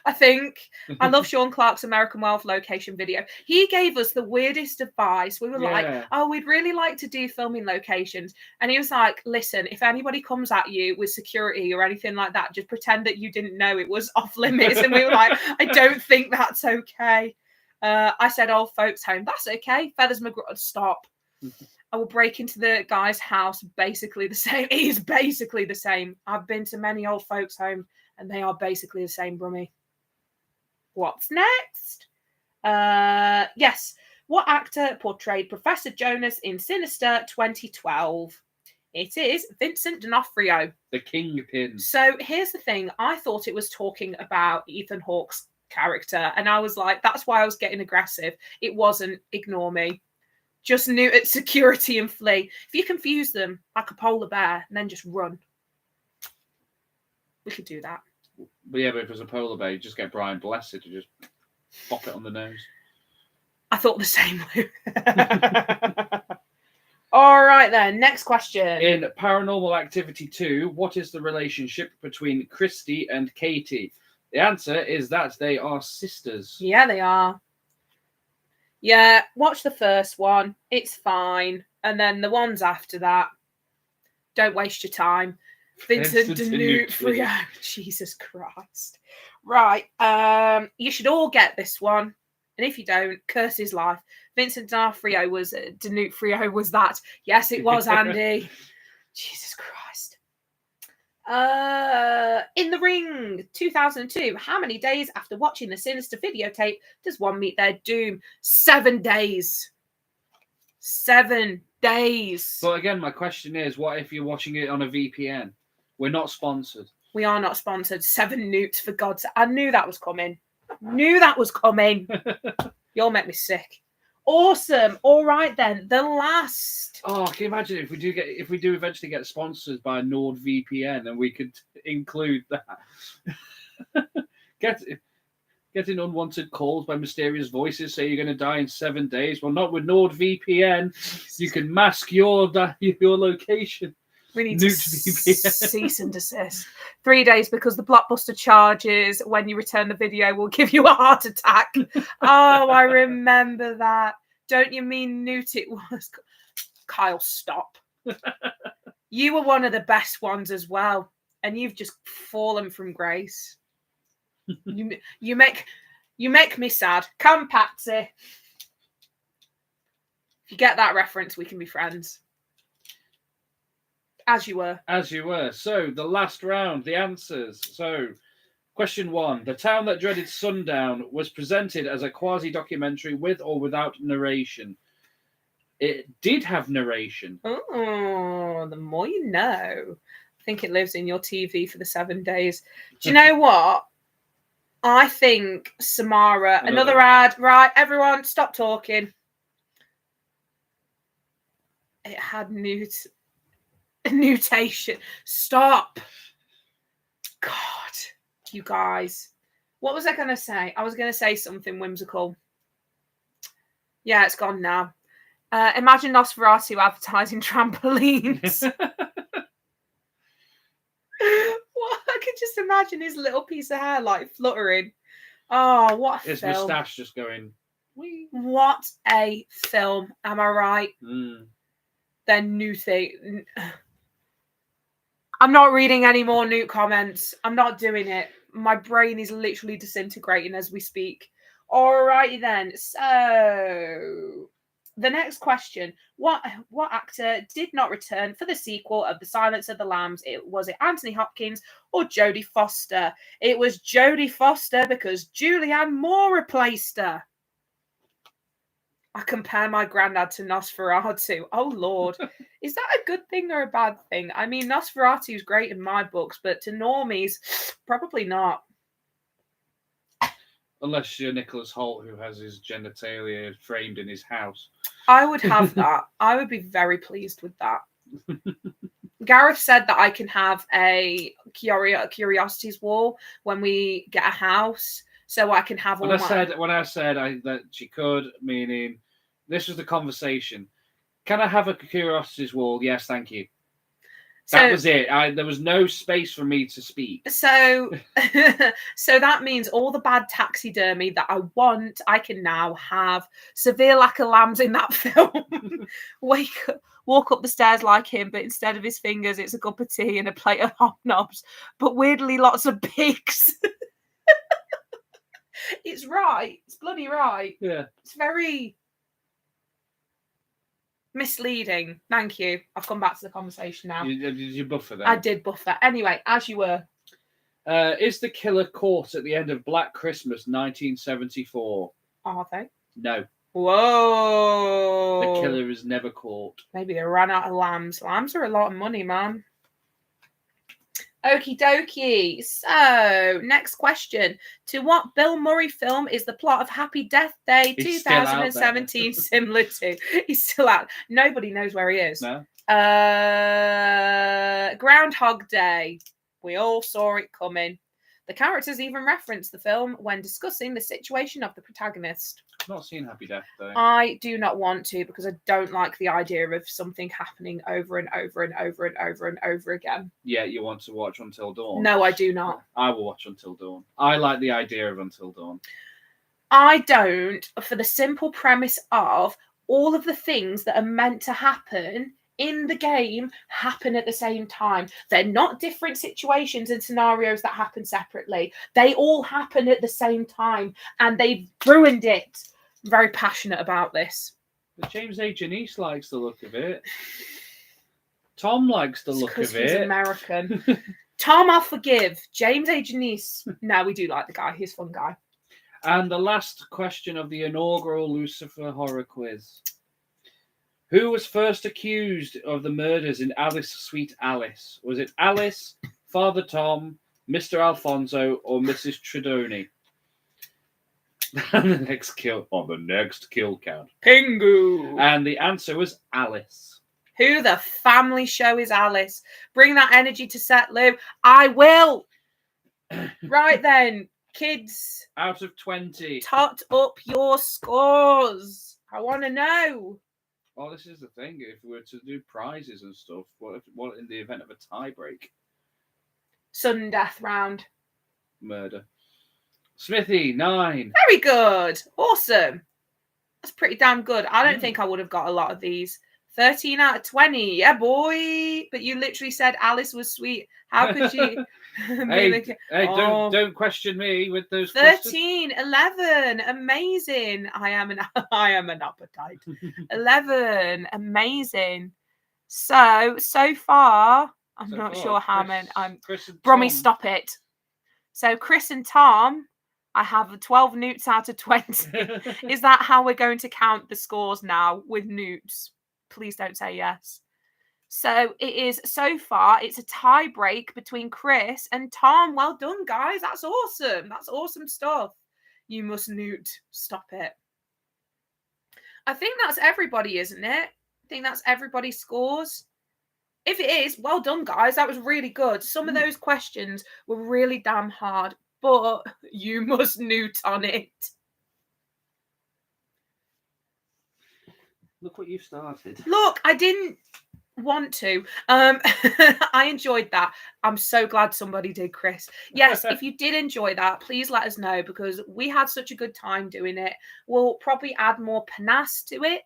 I think. I love Sean Clark's American Wealth location video. He gave us the weirdest advice. We were like, oh, we'd really like to do filming locations. And he was like, listen, if anybody comes at you with security or anything like that, just pretend that you didn't know it was off limits. And we were like, I don't think that's okay. I said, old folks home. That's okay. Feathers McGraw, stop. I will break into the guy's house. Basically the same. It is basically the same. I've been to many old folks home and they are basically the same, Brummy. What's next? Yes. What actor portrayed Professor Jonas in Sinister 2012? It is Vincent D'Onofrio. The Kingpin. So here's the thing. I thought it was talking about Ethan Hawke's character. And I was like, that's why I was getting aggressive. It wasn't. Ignore me. Just knew at security and flee. If you confuse them like a polar bear and then just run. We could do that. But yeah, but if it was a polar bear, you just get Brian Blessed to just pop it on the nose. I thought the same. All right then, next question. In Paranormal Activity 2, what is the relationship between Christy and Katie? The answer is that they are sisters. Yeah, they are. Yeah, watch the first one. It's fine. And then the ones after that, don't waste your time. Vincent D'Onofrio. Jesus Christ. Right. You should all get this one. And if you don't, curse his life. Vincent D'Onofrio was that. Yes, it was, Andy. Jesus Christ. In the Ring, 2002. How many days after watching the Sinister videotape does one meet their doom? 7 days. 7 days. But again, my question is, what if you're watching it on a VPN? We're not sponsored. We are not sponsored. 7 newts, for God's sake. I knew that was coming. You'll make me sick. Awesome. All right then. The last. Oh, can you imagine if we do eventually get sponsored by NordVPN and we could include that? Getting unwanted calls by mysterious voices say you're going to die in 7 days. Well, not with NordVPN. You can mask your location. We need to cease and desist. 3 days because the Blockbuster charges when you return the video will give you a heart attack. Oh, I remember that. Don't you mean Newt it was? Kyle, stop. You were one of the best ones as well. And you've just fallen from grace. You make me sad. Come, Patsy. If you get that reference, we can be friends. As you were. So, the last round, the answers. So, question 1. The Town That Dreaded Sundown was presented as a quasi-documentary with or without narration. It did have narration. Oh, the more you know. I think it lives in your TV for the 7 days. Do you know what? I think Samara, another ad. Right, everyone, stop talking. It had nutation. Stop. God, you guys. What was I going to say? I was going to say something whimsical. Yeah, it's gone now. Imagine Nosferatu advertising trampolines. What? I could just imagine his little piece of hair like fluttering. Oh, what a His film. moustache just going. Wee. What a film. Am I right? Then new thing. I'm not reading any more Newt comments. I'm not doing it. My brain is literally disintegrating as we speak. Alrighty then. So the next question: What actor did not return for the sequel of The Silence of the Lambs? Was it Anthony Hopkins or Jodie Foster? It was Jodie Foster because Julianne Moore replaced her. I compare my granddad to Nosferatu. Oh, Lord. Is that a good thing or a bad thing? I mean, Nosferatu's great in my books, but to normies, probably not. Unless you're Nicholas Hoult, who has his genitalia framed in his house. I would have that. I would be very pleased with that. Gareth said that I can have a curiosities wall when we get a house, so I can have all When I said that she could, meaning this was the conversation. Can I have a curiosities wall? Yes, thank you. That was it. There was no space for me to speak. So that means all the bad taxidermy that I want, I can now have. Severe lack of lambs in that film. Walk up the stairs like him, but instead of his fingers, it's a cup of tea and a plate of hobnobs. But weirdly, lots of pigs. It's right. It's bloody right. Yeah. It's very misleading. Thank you. I've come back to the conversation now. Did you buffer that? I did buffer. Anyway, as you were. Is the killer caught at the end of Black Christmas 1974? Are they? No. Whoa. The killer is never caught. Maybe they ran out of lambs. Lambs are a lot of money, man. Okie dokie. So, next question. To what Bill Murray film is the plot of Happy Death Day 2017 similar to? He's still out. Nobody knows where he is. No. Groundhog Day. We all saw it coming. The characters even reference the film when discussing the situation of the protagonist. I've not seen Happy Death Day. I do not want to because I don't like the idea of something happening over and over and over and over and over again. Yeah, you want to watch Until Dawn? No, I do not. I will watch Until Dawn. I like the idea of Until Dawn. I don't, for the simple premise of all of the things that are meant to happen in the game happen at the same time. They're not different situations and scenarios that happen separately. They all happen at the same time, and they've ruined it. I'm very passionate about this. But James A. Janice likes the look of it. Tom likes the look of it. He's American. Tom, I'll forgive. James A. Janice. No, we do like the guy. He's a fun guy. And the last question of the inaugural Loucifer horror quiz. Who was first accused of the murders in Alice Sweet Alice? Was it Alice, Father Tom, Mr. Alfonso, or Mrs. Tredoni? On the next kill count. Pingu. And the answer was Alice. Who the family show is Alice? Bring that energy to set, Lou. I will. Right then, kids. Out of 20. Tot up your scores. I want to know. Well, this is the thing. If we were to do prizes and stuff, what in the event of a tie break? Sudden death round. Murder. Smithy, 9. Very good. Awesome. That's pretty damn good. I don't think I would have got a lot of these. 13 out of 20. Yeah, boy. But you literally said Alice was sweet. How could you? Don't question me with those 13, 11. Amazing. I am an appetite. 11. Amazing. So far, I'm not sure how many. Brummy, stop it. So Chris and Tom, I have 12 newts out of 20. Is that how we're going to count the scores now with newts? Please don't say yes. So it is so far, it's a tie break between Chris and Tom. Well done, guys. That's awesome. That's awesome stuff. You must newt. Stop it. I think that's everybody, isn't it? think that's everybody's scores. If it is, well done, guys. That was really good. Some of those questions were really damn hard, but you must newt on it. Look what you've started. Look, I didn't want to. I enjoyed that. I'm so glad somebody did, Chris. Yes, if you did enjoy that, please let us know, because we had such a good time doing it. We'll probably add more panache to it.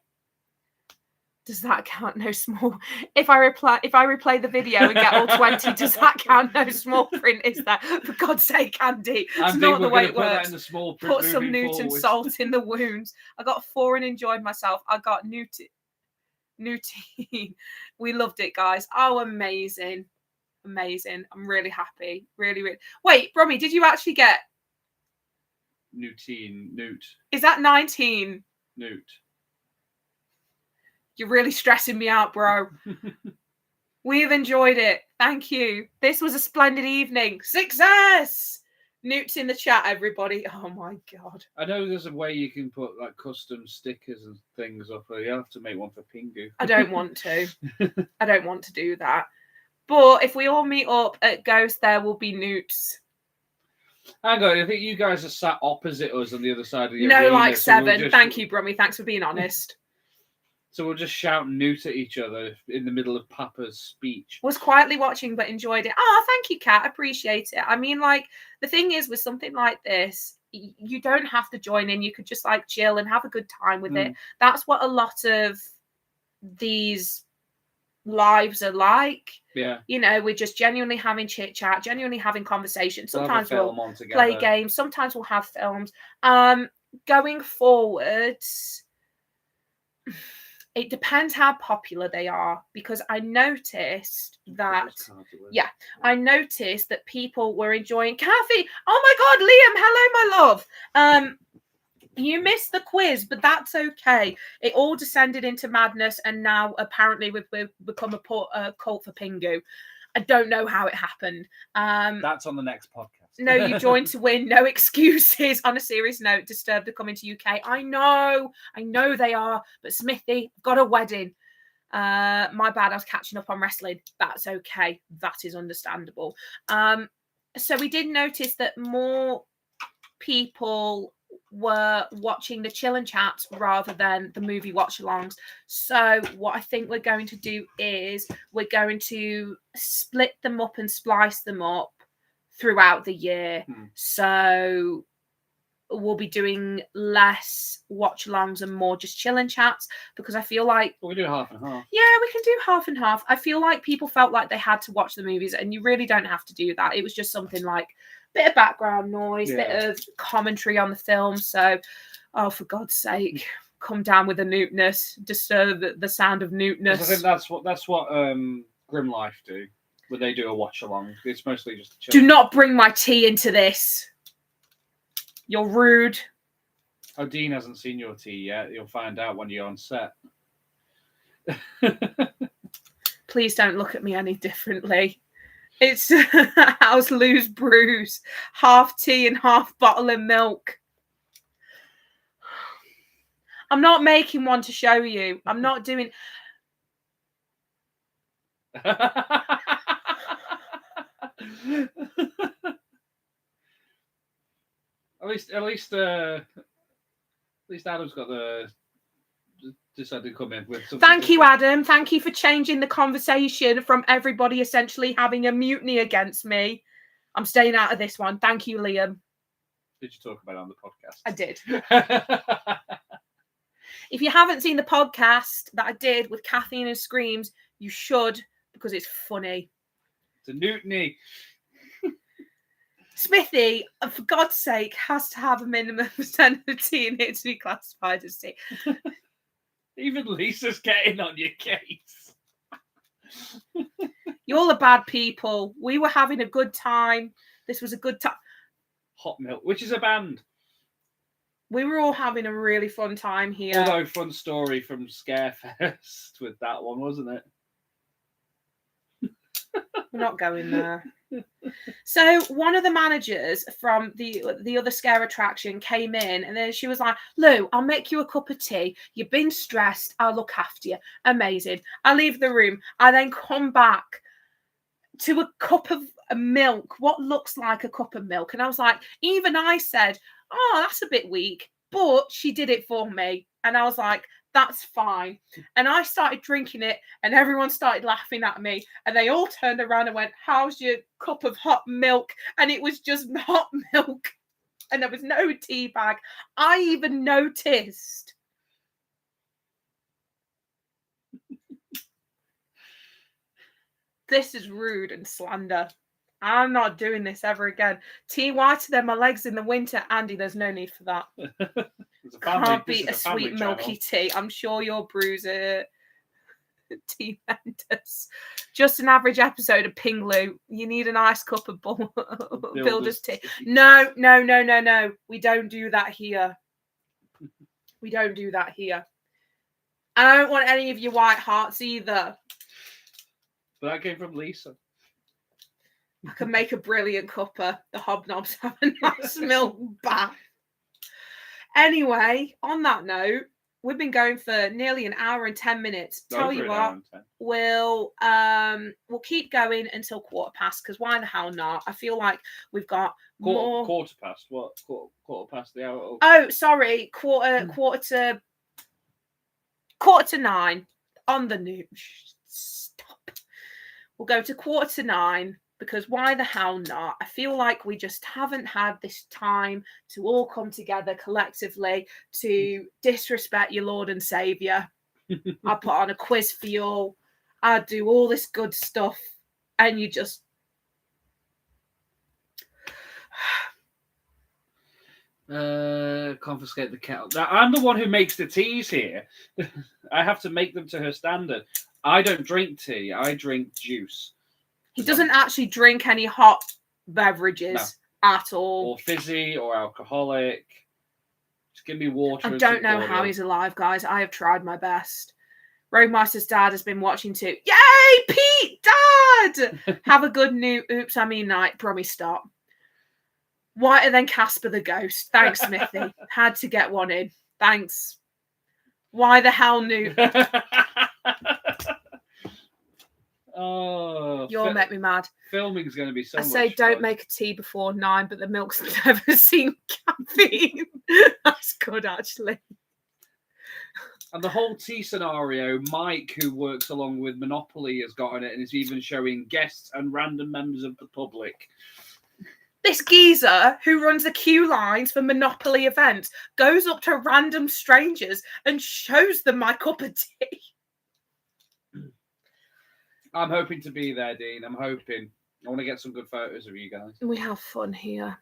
Does that count? No small. If I replay the video and get all 20, does that count? No small print, is there? For God's sake, Andy. It's not the way it works. That in the small print. Put some Newton salt in the wounds. I got 4 and enjoyed myself. I got Newton. We loved it, guys. Oh, amazing. Amazing. I'm really happy. Really, really. Wait, Brummy, did you actually get Newt? Is that 19? Newt. You're really stressing me out, bro. We have enjoyed it. Thank you. This was a splendid evening. Success! Newt's in the chat, everybody. Oh my God. I know there's a way you can put like custom stickers and things up, or you have to make one for Pingu. I don't want to. I don't want to do that. But if we all meet up at Ghost, there will be Newts. Hang on, I think you guys are sat opposite us on the other side of the No, arena, like so 7. Thank you, Brummy. Thanks for being honest. So we'll just shout Newt at each other in the middle of Papa's speech. Was quietly watching but enjoyed it. Oh, thank you, Kat. Appreciate it. I mean, like, the thing is with something like this, you don't have to join in. You could just like chill and have a good time with it. That's what a lot of these lives are like. Yeah. You know, we're just genuinely having chit chat, genuinely having conversations. Sometimes we'll play games. Sometimes we'll have films. Going forward, it depends how popular they are, because I noticed that people were enjoying Kathy. Oh my God, Liam, hello, my love. You missed the quiz, but that's okay. It all descended into madness, and now apparently we've become a cult for Pingu. I don't know how it happened. That's on the next podcast. No, you joined to win. No excuses. On a serious note, Disturbed are coming to UK. I know they are. But Smithy, got a wedding. My bad. I was catching up on wrestling. That's okay. That is understandable. So we did notice that more people were watching the chill and chats rather than the movie watch-alongs. So what I think we're going to do is we're going to split them up and splice them up throughout the year. So we'll be doing less watch-alongs and more just chill and chats, because I feel like we do half and half. Yeah, we can do half and half. I feel like people felt like they had to watch the movies, and you really don't have to do that. It was just something like bit of background noise, bit of commentary on the film. So, oh, for God's sake, come down with the Newtness, disturb the sound of Newtness. I think that's what Grim Life do, where they do a watch along. It's mostly just a do not bring my tea into this. You're rude. Oh, Dean hasn't seen your tea yet. You'll find out when you're on set. Please don't look at me any differently. It's How's Lou's Brews. Half tea and half bottle of milk. I'm not making one to show you. I'm not doing... At least Adam's got the decided to come in with something. Thank you, Adam. Thank you for changing the conversation from everybody essentially having a mutiny against me. I'm staying out of this one. Thank you, Liam. Did you talk about it on the podcast? I did. If you haven't seen the podcast that I did with Kathleen and Screams, you should, because it's funny. It's a mutiny. Smithy, for God's sake, has to have a minimum percent of tea in it to be classified as tea. Even Lisa's getting on your case. You're all are bad people. We were having a good time. This was a good time. Hot Milk, which is a band. We were all having a really fun time here. Although, fun story from Scarefest with that one, wasn't it? We're not going there. So one of the managers from the other scare attraction came in, and then she was like, Lou, I'll make you a cup of tea. You've been stressed. I'll look after you. Amazing. I leave the room. I then come back to a cup of milk, what looks like a cup of milk. And I was like, even I said, oh, that's a bit weak. But she did it for me. And I was like, that's fine. And I started drinking it, and everyone started laughing at me. And they all turned around and went, how's your cup of hot milk? And it was just hot milk. And there was no tea bag. I even noticed. This is rude and slander. I'm not doing this ever again. Tea whiter than my legs in the winter. Andy, there's no need for that. Can't beat a sweet milky tea. I'm sure you'll bruise it. Tea vendors. Just an average episode of Pinglu. You need a nice cup of builder's tea. No. We don't do that here. We don't do that here. I don't want any of your white hearts either. But that came from Lisa. I can make a brilliant cuppa. The hobnobs have a nice milk bath. Anyway, on that note, we've been going for nearly an hour and 10 minutes. Tell you what, we'll keep going until past, because why the hell not? I feel like we've got more. Quarter past? What? Quarter past the hour? Oh, sorry, quarter to 9 on the news. Stop. We'll go to 8:45. Because why the hell not? I feel like we just haven't had this time to all come together collectively to disrespect your Lord and Saviour. I put on a quiz for you all. I do all this good stuff. And you just... confiscate the kettle. Now, I'm the one who makes the teas here. I have to make them to her standard. I don't drink tea. I drink juice. He doesn't actually drink any hot beverages at all. Or fizzy or alcoholic. Just give me water. I don't know how he's alive, guys. I have tried my best. Roadmaster's dad has been watching too. Yay, Pete, Dad! Have a good night. Promise stop. Whiter than Casper the Ghost. Thanks, Smithy. Had to get one in. Thanks. Why the hell new? Oh, you'll make me mad. Filming's going to be so much I say don't fun. make a tea before 9, but the milk's never seen caffeine. That's good, actually. And the whole tea scenario, Mike, who works along with Monopoly, has got in it and is even showing guests and random members of the public. This geezer who runs the queue lines for Monopoly events goes up to random strangers and shows them my cup of tea. I'm hoping to be there, Dean. I'm hoping. I want to get some good photos of you guys. We have fun here.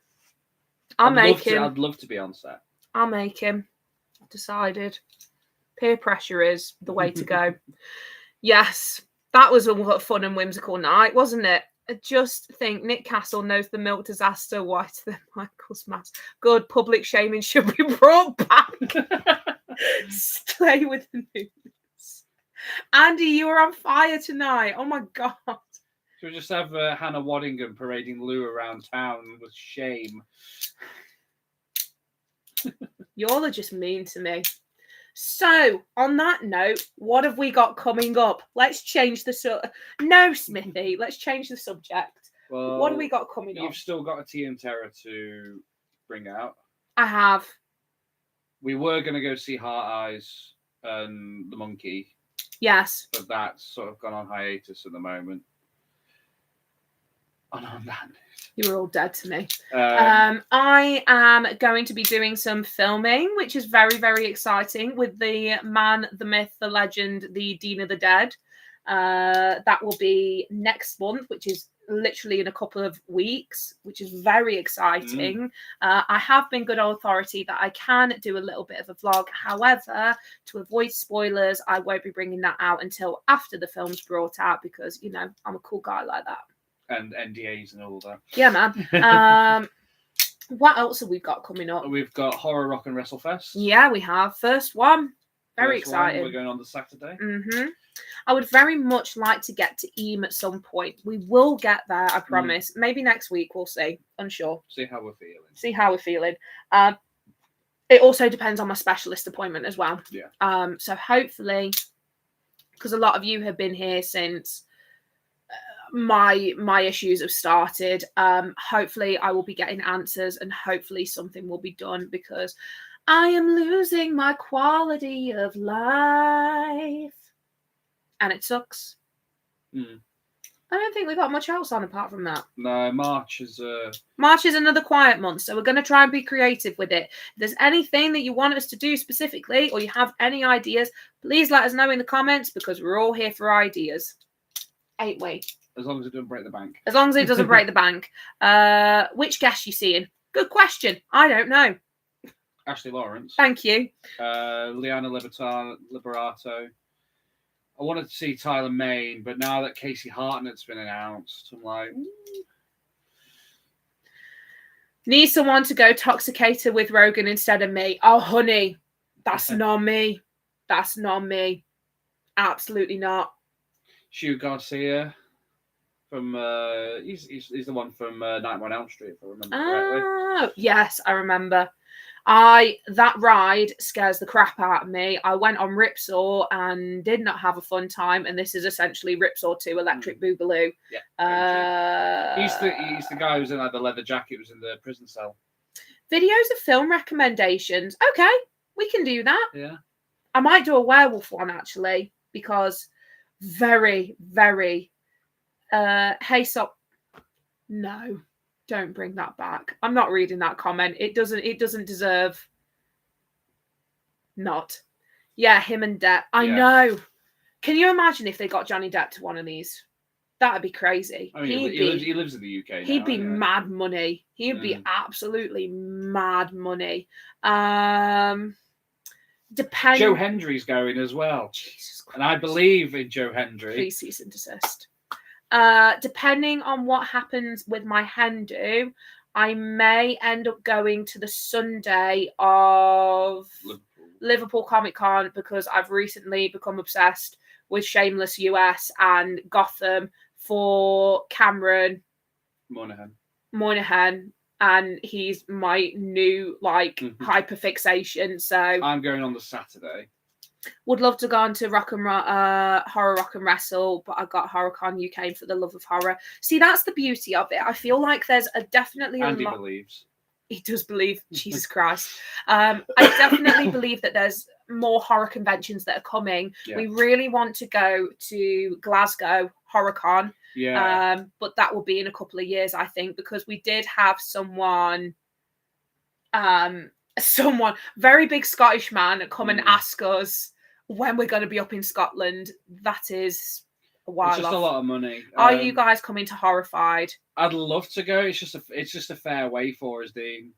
I'd love to be on set. I'll make him. I've decided. Peer pressure is the way to go. Yes, that was a fun and whimsical night, wasn't it? I just think Nick Castle knows the milk disaster whiter than Michael's mask. Good, public shaming should be brought back. Stay with the news. Andy, you were on fire tonight. Oh my God. Should we just have Hannah Waddingham parading Lou around town with shame? Y'all are just mean to me. So, on that note, what have we got coming up? Let's change the No, Smithy, let's change the subject. Well, what have we got coming up? You've still got a Tea and Terror to bring out. I have. We were going to go see Heart Eyes and The Monkey. Yes. But that's sort of gone on hiatus at the moment. And on that note, you were all dead to me. I am going to be doing some filming, which is very, very exciting, with the man, the myth, the legend, the Dean of the Dead. That will be next month, which is literally in a couple of weeks, which is very exciting. I have been good authority that I can do a little bit of a vlog. However, to avoid spoilers, I won't be bringing that out until after the film's brought out because, you know, I'm a cool guy like that. And NDAs and all that. Yeah, man. What else have we got coming up? We've got Horror Rock and WrestleFest. Yeah, we have. First one. Very First one, exciting. we're going on the Saturday. I would very much like to get to Eam at some point. We will get there, I promise. Maybe next week, we'll see. Unsure. See how we're feeling. It also depends on my specialist appointment as well. Yeah. So hopefully, because a lot of you have been here since my issues have started. Hopefully I will be getting answers and hopefully something will be done because I am losing my quality of life. And it sucks. I don't think we've got much else on apart from that. No, March is another quiet month, so we're going to try and be creative with it. If there's anything that you want us to do specifically or you have any ideas, please let us know in the comments because we're all here for ideas. Ain't we? As long as it doesn't break the bank. As long as it doesn't break the bank. Which guest you seeing? Good question. I don't know. Ashley Lawrence. Thank you. Liana Liberato. I wanted to see Tyler Main, but now that Casey Hartnett's been announced, I'm like... Need someone to go Toxicator with Rogan instead of me. Oh, honey. That's not me. That's not me. Absolutely not. Hugh Garcia from he's the one from Nightmare on Elm Street, if I remember correctly. Oh, yes, I remember. That ride scares the crap out of me. I went on Ripsaw and did not have a fun time, and this is essentially Ripsaw 2 Electric Boogaloo. Yeah. He's the guy who's in like the leather jacket, who's in the prison cell. Videos of film recommendations. Okay, we can do that. Yeah. I might do a werewolf one actually, because very, very hey stop. No. Don't bring that back. I'm not reading that comment. It doesn't deserve not. Yeah, him and Depp. I know. Can you imagine if they got Johnny Depp to one of these? That'd be crazy. I mean, he lives in the UK now. He'd be mad money. He'd be absolutely mad money. Joe Hendry's going as well. Jesus Christ. And I believe in Joe Hendry. Please cease and desist. Depending on what happens with my hen do, I may end up going to the Sunday of Liverpool Comic Con because I've recently become obsessed with Shameless US and Gotham for Cameron Moynihan, and he's my new hyperfixation. So I'm going on the Saturday. Would love to go on to Horror Rock and Wrestle, but I got HorrorCon UK for the love of horror. See, that's the beauty of it. I feel like there's definitely a Andy lot. believes. He does believe. Jesus Christ. I definitely believe that there's more horror conventions that are coming. Yeah. We really want to go to Glasgow HorrorCon. Yeah. But that will be in a couple of years, I think, because we did have someone very big Scottish man come and ask us when we're going to be up in Scotland. That is a while off. It's just a lot of money. Are you guys coming to Horrified? I'd love to go. It's just a fair way for us, Dean.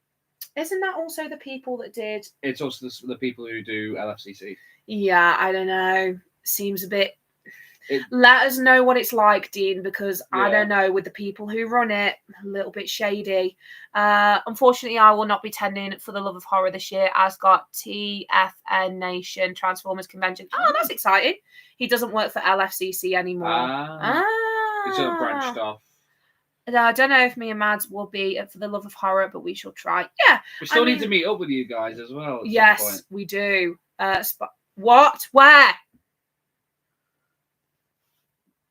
Isn't that also the people that did? It's also the people who do LFCC. Yeah, I don't know. Seems a bit. Let us know what it's like, Dean, because I don't know, with the people who run it, a little bit shady. Unfortunately, I will not be attending for the love of horror this year. I've got TFN Nation Transformers Convention. Oh, that's exciting. He doesn't work for LFCC anymore. He's sort of branched off. I don't know if me and Mads will be for the love of horror, but we shall try. Yeah. We still need to meet up with you guys as well. Yes, we do. What? Where?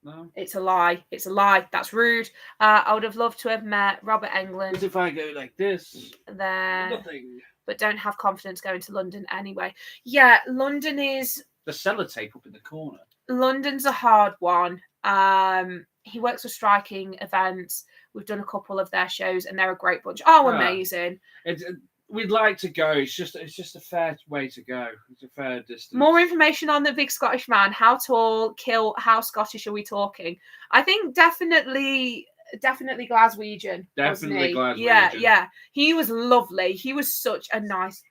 No. It's a lie. It's a lie. That's rude. I would have loved to have met Robert Englund. Because if I go like this, there, nothing. But don't have confidence going to London anyway. Yeah, London is the sellotape up in the corner. London's a hard one. He works for Striking Events. We've done a couple of their shows, and they're a great bunch. Oh, amazing! We'd like to go. It's just a fair way to go. It's a fair distance. More information on the big Scottish man. How tall, kill, how Scottish are we talking? I think definitely Glaswegian. Definitely Glaswegian. Yeah. He was lovely. He was such a nice.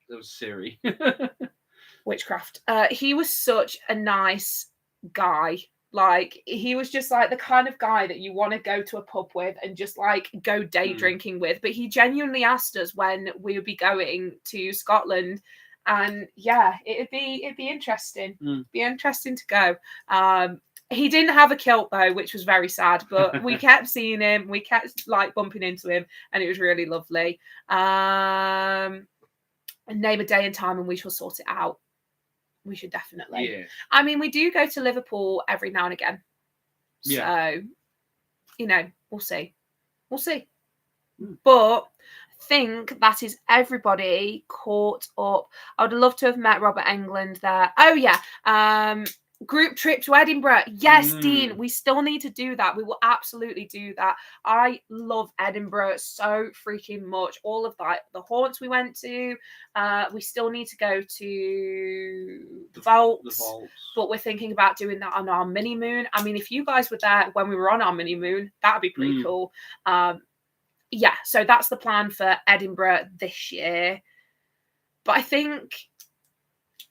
That was Siri. Witchcraft. He was such a nice guy. Like, he was just like the kind of guy that you want to go to a pub with and just like go day drinking with. But he genuinely asked us when we would be going to Scotland, And yeah, it'd be interesting. Be interesting to go. He didn't have a kilt though, which was very sad, but we kept seeing him, we kept like bumping into him, and it was really lovely. And name a day and time and we shall sort it out. We should definitely. Yeah. I mean, we do go to Liverpool every now and again. So, you know, we'll see. We'll see. But I think that is everybody caught up. I would love to have met Robert Englund there. Oh, yeah. Group trip to Edinburgh. Yes, Dean, we still need to do that. We will absolutely do that. I love Edinburgh so freaking much. All of that, the haunts we went to. We still need to go to the vaults. But we're thinking about doing that on our mini moon. I mean, if you guys were there when we were on our mini moon, that'd be pretty cool. Yeah, so that's the plan for Edinburgh this year. But I think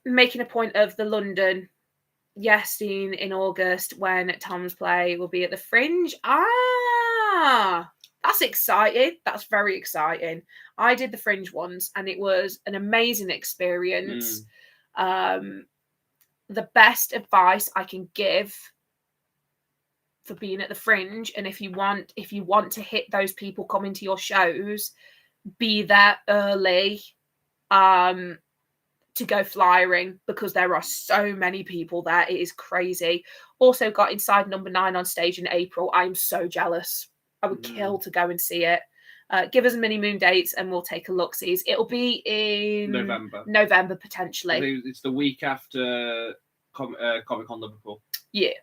making a point of the London, yes, Dean, in August when Tom's Play will be at the Fringe. That's exciting. That's very exciting. I did the Fringe once and it was an amazing experience. The best advice I can give for being at the Fringe, and if you want to hit those people coming to your shows, be there early to go flyering, because there are so many people there. It is crazy. Also got Inside Number 9 on stage in April. I'm so jealous. I would kill to go and see it. Give us mini moon dates and we'll take a look-sees. It'll be in November potentially. It's the week after Comic-Con Liverpool. Yeah.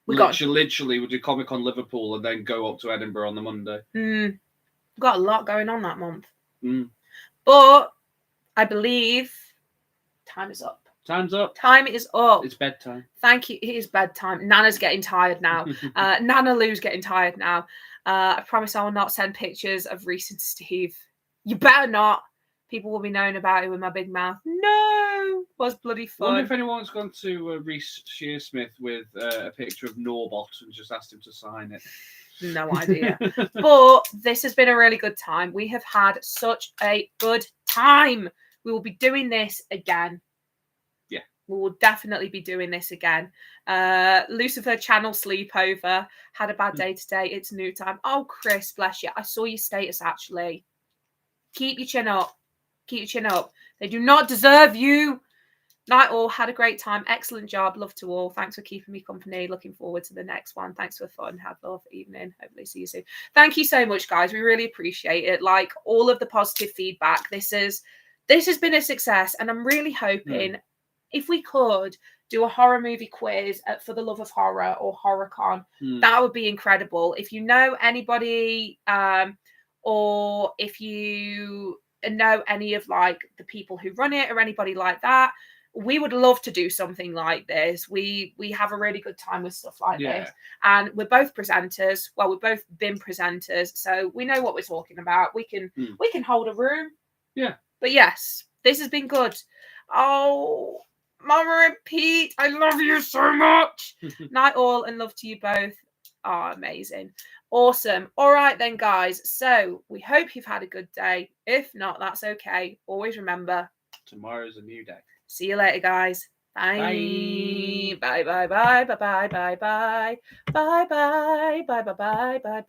Literally, we'll do Comic-Con Liverpool and then go up to Edinburgh on the Monday. We've got a lot going on that month. But I believe time is up. Time's up. Time is up. It's bedtime. Thank you. It is bedtime. Nana's getting tired now. Nana Lou's getting tired now. I promise I will not send pictures of Reese and Steve. You better not. People will be knowing about it with my big mouth. No, was bloody fun. I wonder if anyone's gone to Reese Shearsmith with a picture of Norbot and just asked him to sign it. No idea. But this has been a really good time. We have had such a good time. We will be doing this again. Yeah. We will definitely be doing this again. Loucifer channel sleepover. Had a bad day today. It's new time. Oh, Chris, bless you. I saw your status actually. Keep your chin up. Keep your chin up. They do not deserve you. Night all. Had a great time. Excellent job. Love to all. Thanks for keeping me company. Looking forward to the next one. Thanks for fun. Have a lovely evening. Hopefully see you soon. Thank you so much, guys. We really appreciate it. Like all of the positive feedback. This has been a success, and I'm really hoping if we could do a horror movie quiz for the love of horror or HorrorCon, that would be incredible. If you know anybody, or if you know any of like the people who run it or anybody like that, we would love to do something like this. We have a really good time with stuff like this, and we're both presenters. Well, we've both been presenters, so we know what we're talking about. We can hold a room. Yeah. But yes, this has been good. Oh, Mama and Pete, I love you so much. Night all, and love to you both. Oh, amazing. Awesome. All right then, guys. So we hope you've had a good day. If not, that's okay. Always remember, tomorrow's a new day. See you later, guys. Bye. Bye. Bye. Bye. Bye. Bye. Bye. Bye. Bye. Bye. Bye. Bye. Bye. Bye. Bye. Bye.